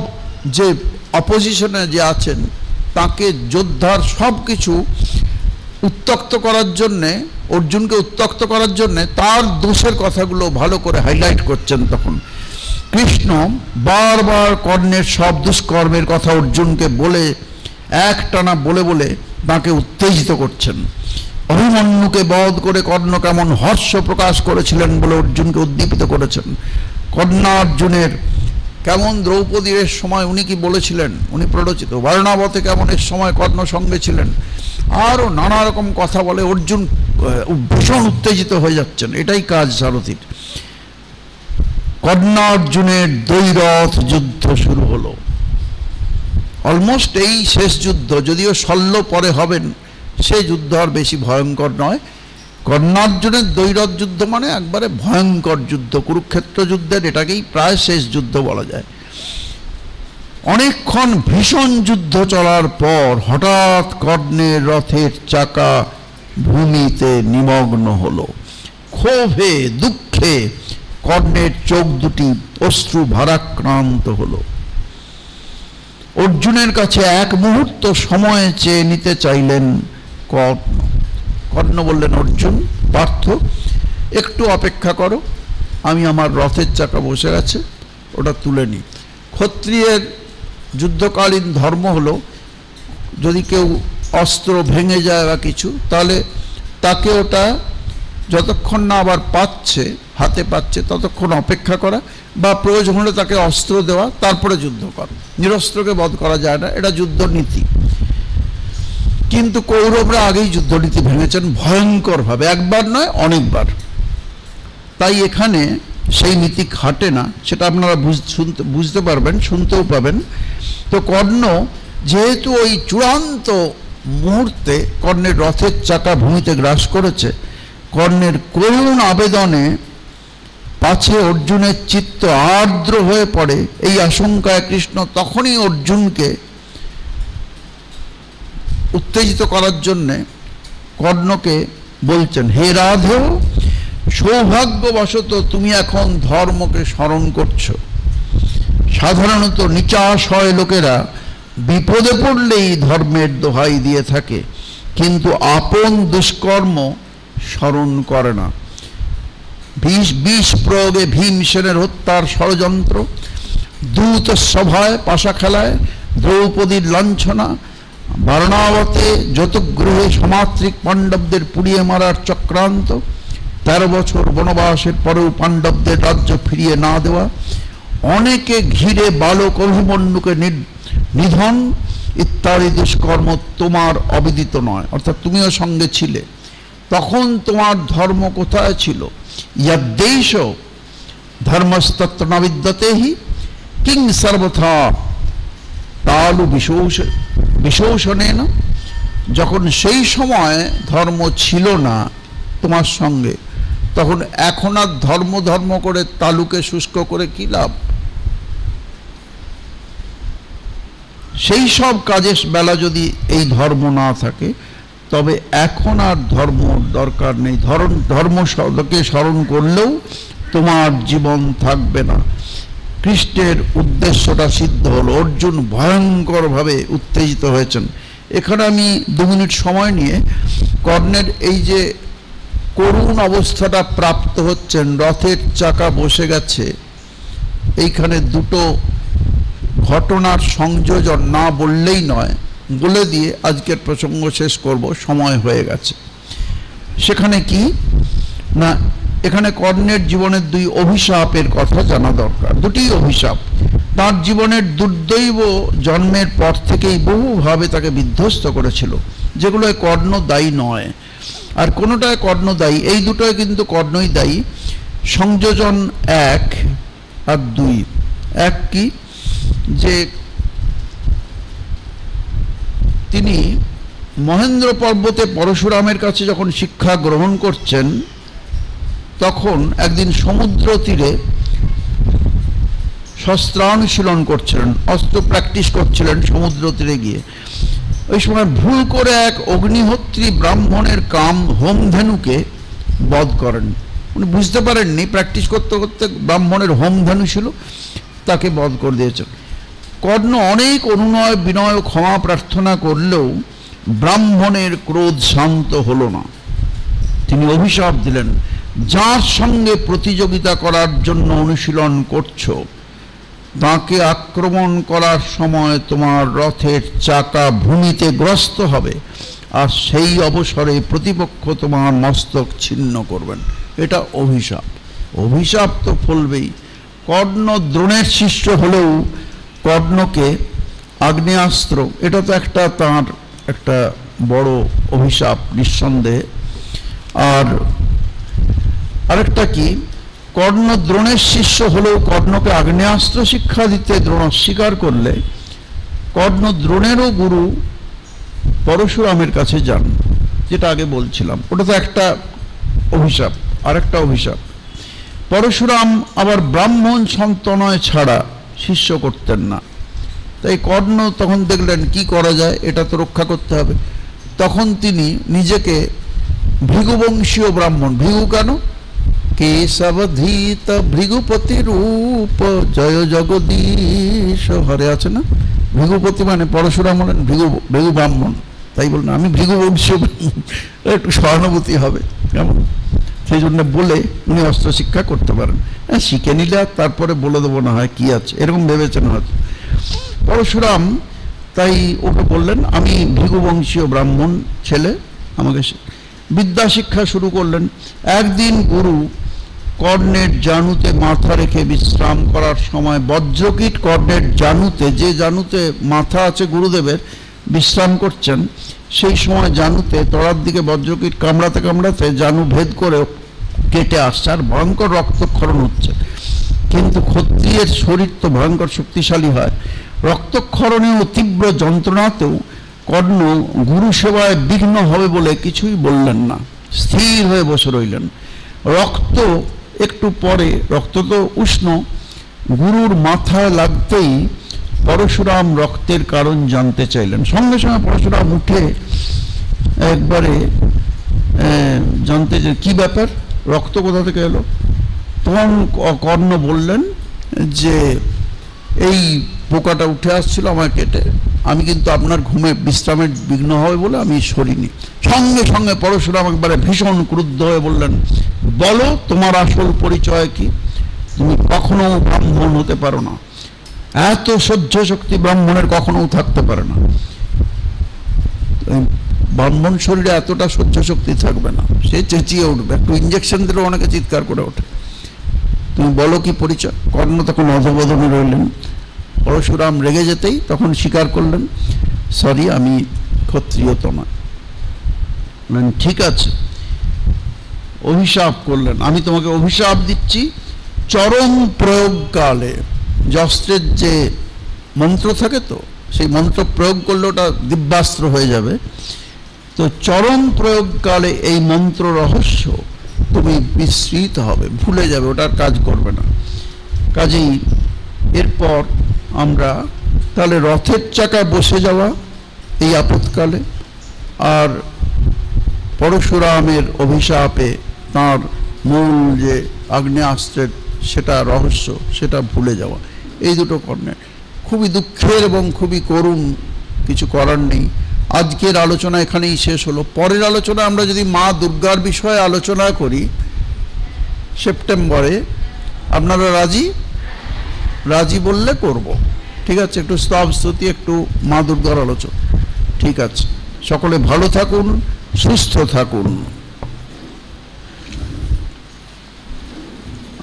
যে অপোজিশনে যে আছেন তাকে যোদ্ধার সব কিছু উত্ত্যক্ত করার জন্যে, অর্জুনকে উত্ত্যক্ত করার জন্যে তার দোষের কথাগুলো ভালো করে হাইলাইট করছেন। তখন কৃষ্ণ বারবার কর্ণের সব দুষ্কর্মের কথা অর্জুনকে বলে, একটানা বলে বলে তাকে উত্তেজিত করছেন। অভিমন্যুকে বধ করে কর্ণ কেমন হর্ষ প্রকাশ করেছিলেন বলে অর্জুনকে উদ্দীপিত করেছেন। কর্ণার্জুনের কেমন দ্রৌপদীর সময় উনি কি বলেছিলেন, উনি প্ররোচিত। বারণাবতে কেমন এর সময় কর্ণ সঙ্গে ছিলেন, আরও নানা রকম কথা বলে অর্জুন ভীষণ উত্তেজিত হয়ে যাচ্ছেন। এটাই কাজ সারথীর। কর্ণার্জুনের দ্বৈরথ যুদ্ধ শুরু হলো। অলমোস্ট এই শেষ যুদ্ধ, যদিও শল্য পরে হবেন, সেই যুদ্ধ আর বেশি ভয়ঙ্কর নয়। কর্ণার্জুনের দ্বৈরথ যুদ্ধ মানে একবারে ভয়ঙ্কর যুদ্ধ। কুরুক্ষেত্র যুদ্ধের এটাকেই প্রায় শেষ যুদ্ধ বলা যায়। অনেকক্ষণ ভীষণ যুদ্ধ চলার পর হঠাৎ কর্ণের রথের চাকা ভূমিতে নিমগ্ন হলো। ক্ষোভে দুঃখে কর্ণের চোখ দুটি অশ্রু ভারাক্রান্ত হলো। অর্জুনের কাছে এক মুহূর্ত সময় চেয়ে নিতে চাইলেন কর্ণ। কর্ণ বললেন, অর্জুন, পার্থ, একটু অপেক্ষা করো, আমি আমার রথের চাকা বসে আছে, ওটা তুলে নিই। ক্ষত্রিয়ের যুদ্ধকালীন ধর্ম হলো, যদি কেউ অস্ত্র ভেঙে যায় বা কিছু, তাহলে তাকে ওটা যতক্ষণ না আবার পাচ্ছে, হাতে পাচ্ছে, ততক্ষণ অপেক্ষা করা, বা প্রয়োজন হলে তাকে অস্ত্র দেওয়া, তারপরে যুদ্ধ করা। নিরস্ত্রকে বধ করা যায় না, এটা যুদ্ধনীতি। কিন্তু কৌরবরা আগেই যুদ্ধনীতি ভেঙেছেন ভয়ঙ্করভাবে, একবার নয় অনেকবার। তাই এখানে সেই নীতি খাটে না, সেটা আপনারা বুঝতে পারবেন, শুনতেও পাবেন। তো কর্ণ যেহেতু ওই চূড়ান্ত মুহূর্তে কর্ণের রথের চাকা ভূমিতে গ্রাস করেছে, কর্ণের করুণ আবেদনে পাছে অর্জুনের চিত্ত আর্দ্র হয়ে পড়ে, এই আশঙ্কায় কৃষ্ণ তখনই অর্জুনকে উত্তেজিত করার জন্যে কর্ণকে বলছেন, হে রাধেয়, সৌভাগ্যবশত তুমি এখন ধর্মকে স্মরণ করছো। সাধারণত নিচাশয় লোকেরা বিপদে পড়লেই ধর্মের দোহাই দিয়ে থাকে, কিন্তু আপন দুষ্কর্ম স্মরণ করে না। বিষ প্রয়োগে ভীমসেনের হত্যার ষড়যন্ত্র, দূত সভায় পাশা খেলায় দ্রৌপদীর লাঞ্ছনা, বারণাবতে যতগৃহে সমাত্রিক পাণ্ডবদের পুড়িয়ে মারার চক্রান্ত, 13 বছর বনবাসের পরেও পাণ্ডবদের রাজ্য ফিরিয়ে না দেওয়া, অনেকে ঘিরে বালক অভিমন্যুকে নিধন ইত্যাদি দুষ্কর্ম তোমার অবিদিত নয়। অর্থাৎ তুমিও সঙ্গে ছিলে, তখন তোমার ধর্ম কোথায় ছিল? यद्देश धर्मस्तत्र न विद्यते हि किं सर्वथा तालु विशोषणेन যখন সেই সময় ধর্ম ছিল না তোমার সঙ্গে, তখন এখন আর ধর্ম ধর্ম করে তালুকে শুষ্ক করে কি লাভ? সেই সব কাজের বেলা যদি এই ধর্ম না থাকে, তবে এখন আর ধর্ম দরকার নেই। ধর্মকে স্মরণ করলেও তোমার জীবন থাকবে না। কৃষ্ণের উদ্দেশ্যটা সিদ্ধ হলো। অর্জুন ভয়ঙ্করভাবে উত্তেজিত হয়েছেন। এখানে আমি 2 মিনিট সময় নিয়ে কর্ণের এই যে করুণ অবস্থাটা প্রাপ্ত হচ্ছেন, রথের চাকা বসে গেছে, এইখানে দুটো ঘটনার সংযোজন না বললেই নয়, বলে দিয়ে আজকের প্রসঙ্গ শেষ করব, সময় হয়ে গেছে। সেখানে কি না, এখানে কর্ণের জীবনের 2 অভিশাপের কথা জানা দরকার। 2টি অভিশাপ তার জীবনের দুর্দৈব জন্মের পর থেকেই বহুভাবে তাকে বিধ্বস্ত করেছিল, যেগুলো কর্ণ দায়ী নয়, আর কোনোটায় কর্ণ দায়ী। এই দুটোয় কিন্তু কর্ণই দায়ী। সংযোজন 1 আর 2। 1 কি, যে তিনি মহেন্দ্র পর্বতে পরশুরামের কাছে যখন শিক্ষা গ্রহণ করছেন, তখন একদিন সমুদ্র তীরে শস্ত্রানুশীলন করছিলেন, অস্ত্র প্র্যাকটিস করছিলেন সমুদ্র তীরে গিয়ে। ওই সময় ভুল করে এক অগ্নিহোত্রী ব্রাহ্মণের হোমধেনুকে বধ করেন। উনি বুঝতে পারেননি, প্র্যাকটিস করতে করতে ব্রাহ্মণের হোমধেনু ছিল, তাকে বধ করে দিয়েছেন। কর্ণ অনেক অনুনয় বিনয় ও ক্ষমা প্রার্থনা করলেও ব্রাহ্মণের ক্রোধ শান্ত হলো না। তিনি অভিশাপ দিলেন, যার সঙ্গে প্রতিযোগিতা করার জন্য অনুশীলন করছো, তাকে আক্রমণ করার সময় তোমার রথের চাকা ভূমিতে গ্রস্ত হবে, আর সেই অবসরে প্রতিপক্ষ তোমার মস্তক ছিন্ন করবেন। এটা অভিশাপ। অভিশাপ তো ফলবেই। কর্ণ দ্রোণের শিষ্য হলেও কর্ণকে আগ্নেয়াস্ত্র, এটা তো তাঁর একটা বড় অভিশাপ নিঃসন্দেহে। আর আরেকটা কি, কর্ণ দ্রোণের শিষ্য হলেও কর্ণকে আগ্নেয়াস্ত্র শিক্ষা দিতে দ্রোণ অস্বীকার করলে কর্ণ দ্রোণেরও গুরু পরশুরামের কাছে যান, যেটা আগে বলছিলাম। ওটা তো একটা অভিশাপ। আরেকটা অভিশাপ, পরশুরাম আবার ব্রাহ্মণ সন্তনয় ছাড়া শিষ্য করতেন না। তাই কর্ণ তখন দেখলেন কি করা যায়, এটা তো রক্ষা করতে হবে। তখন তিনি নিজেকে ভৃগুবংশীয় ব্রাহ্মণ, ভৃগু কেন, কেশবধীত ভৃগুপতি রূপ জয় জগদীশ হরে আছে না, ভৃগুপতি মানে পরশুরাম হলেন ভৃগু ব্রাহ্মণ, তাই বললেন আমি ভৃগুবংশীয় ব্রাহ্মণ, একটু সহানুভূতি হবে কেমন, সেই জন্য বলে উনি অস্ত্র শিক্ষা করতে পারেন। হ্যাঁ, শিখে নিলে তারপরে বলে দেবো না হয় কি আছে, এরকম ভেবেছেন হয়তো পরশুরাম। তাই ওকে বললেন আমি ভৃগুবংশীয় ব্রাহ্মণ ছেলে, আমাকে বিদ্যা শিক্ষা শুরু করলেন। একদিন গুরু কর্ণের জানুতে মাথা রেখে বিশ্রাম করার সময় বজ্রকীট কর্ণের জানুতে, যে জানুতে মাথা আছে গুরুদেবের, বিশ্রাম করছেন, সেই সময় জানুতে তলার দিকে বজ্রকীট কামড়াতে কামড়াতে জানু ভেদ করে কেটে আসছে, আর ভয়ঙ্কর রক্তক্ষরণ হচ্ছে। কিন্তু ক্ষত্রিয়ের শরীর তো ভয়ঙ্কর শক্তিশালী হয়, রক্তক্ষরণে ও তীব্র যন্ত্রণাতেও কর্ণ গুরু সেবায় বিঘ্ন হবে বলে কিছুই বললেন না, স্থির হয়ে বসে রইলেন। রক্ত একটু পরে, রক্ত তো উষ্ণ, গুরুর মাথায় লাগতেই পরশুরাম রক্তের কারণ জানতে চাইলেন। সঙ্গে সঙ্গে পরশুরাম উঠে একবারে জানতে যে কি ব্যাপার, রক্ত কোথা থেকে এলো। তখন কর্ণ বললেন যে এই পোকাটা উঠে আসছিল আমার কেটে, আমি কিন্তু আপনার ঘুমে বিশ্রামের বিঘ্ন হবে বলে আমি সরিনি। সঙ্গে সঙ্গে পরশুরাম একবারে ভীষণ ক্রুদ্ধ হয়ে বললেন, বলো তোমার আসল পরিচয় কি, তুমি কখনো ব্রাহ্মণ হতে পারো না, এত সহ্য শক্তি ব্রাহ্মণের কখনো থাকতে পারে না, ব্রাহ্মণ শরীরে এতটা সহ্য শক্তি থাকবে না, সে চেঁচিয়ে উঠবে, একটু ইঞ্জেকশন দিলেও অনেকে চিৎকার করে ওঠে, তুমি বলো কি পরিচয়। কর্ণ তখন অধবোধনে রইলেন। পরশুরাম রেগে যেতেই তখন স্বীকার করলেন, সরি আমি ক্ষত্রিয় তো নয়। ঠিক আছে, অভিশাপ করলেন, আমি তোমাকে অভিশাপ দিচ্ছি, চরম প্রয়োগকালে অস্ত্রের যে মন্ত্র থাকে তো, সেই মন্ত্র প্রয়োগ করলে ওটা দিব্যাস্ত্র হয়ে যাবে। তো চরম প্রয়োগকালে এই মন্ত্র রহস্য তুমি বিস্মৃত হবে, ভুলে যাবে, ওটার কাজ করবে না। কাজেই এরপর আমরা তাহলে রথের চাকা বসে যাওয়া এই আপৎকালে, আর পরশুরামের অভিশাপে তার মূল যে আগ্নেয়াস্ত্রের সেটা রহস্য সেটা ভুলে যাওয়া, এই দুটো কর্ণে খুবই দুঃখের এবং খুবই করুণ, কিছু করার নেই। আজকের আলোচনা এখানেই শেষ হলো। পরের আলোচনা আমরা যদি মা দুর্গার বিষয়ে আলোচনা করি সেপ্টেম্বরে, আপনারা রাজি? রাজি বললে করব, ঠিক আছে? একটু স্তব স্তুতি, একটু মা দুর্গার আলোচনা, ঠিক আছে? সকলে ভালো থাকুন, সুস্থ থাকুন।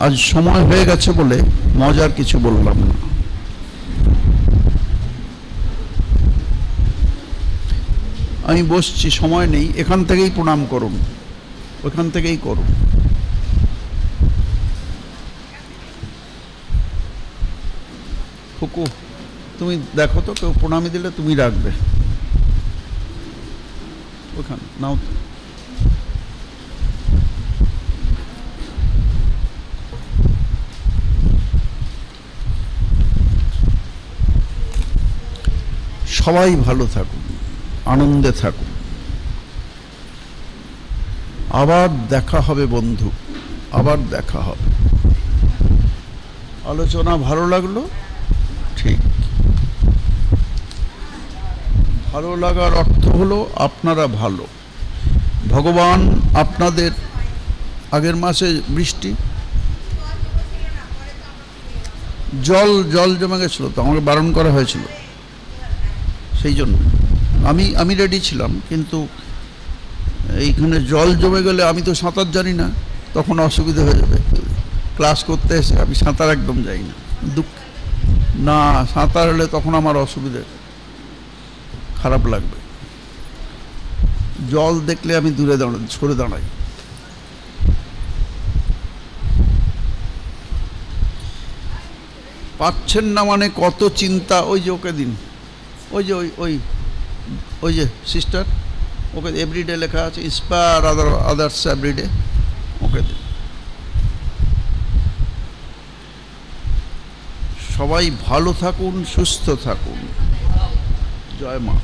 আজ সময় হয়ে গেছে বলে মজার কিছু বললাম না। আমি বসছি, সময় নেই, এখান থেকেই প্রণাম করুন, ওখান থেকেই করুন। ফুকু, তুমি দেখো তো, কেউ প্রণামী দিলে তুমি রাখবে ওখানে, নাও তো। সবাই ভালো থাকুন, আনন্দে থাকুন। আবার দেখা হবে বন্ধু, আবার দেখা হবে। আলোচনা ভালো লাগলো? ঠিক। ভালো লাগার অর্থ হলো আপনারা ভালো, ভগবান আপনাদের। আগের মাসে বৃষ্টি, জল জমে গেছিল, তো আমাকে বারণ করা হয়েছিল, সেই জন্য আমি রেডি ছিলাম, কিন্তু এইখানে জল জমে গেলে আমি তো সাঁতার জানি না, তখন অসুবিধা হয়ে যাবে। ক্লাস করতে এসে আমি সাঁতার একদম যাই না, না সাঁতার হলে তখন আমার অসুবিধা, খারাপ লাগবে। জল দেখলে আমি দূরে সরে দাঁড়াই। পাচ্ছেন না মানে কত চিন্তা। ওই যে ওকে দিন, ওই যে ওই যে সিস্টার, ওকে এভরিডে লেখা আছে, ইন্সপায়ার আদার্স এভরিডে, ওকে দিন। সবাই ভালো থাকুন, সুস্থ থাকুন। জয় মা।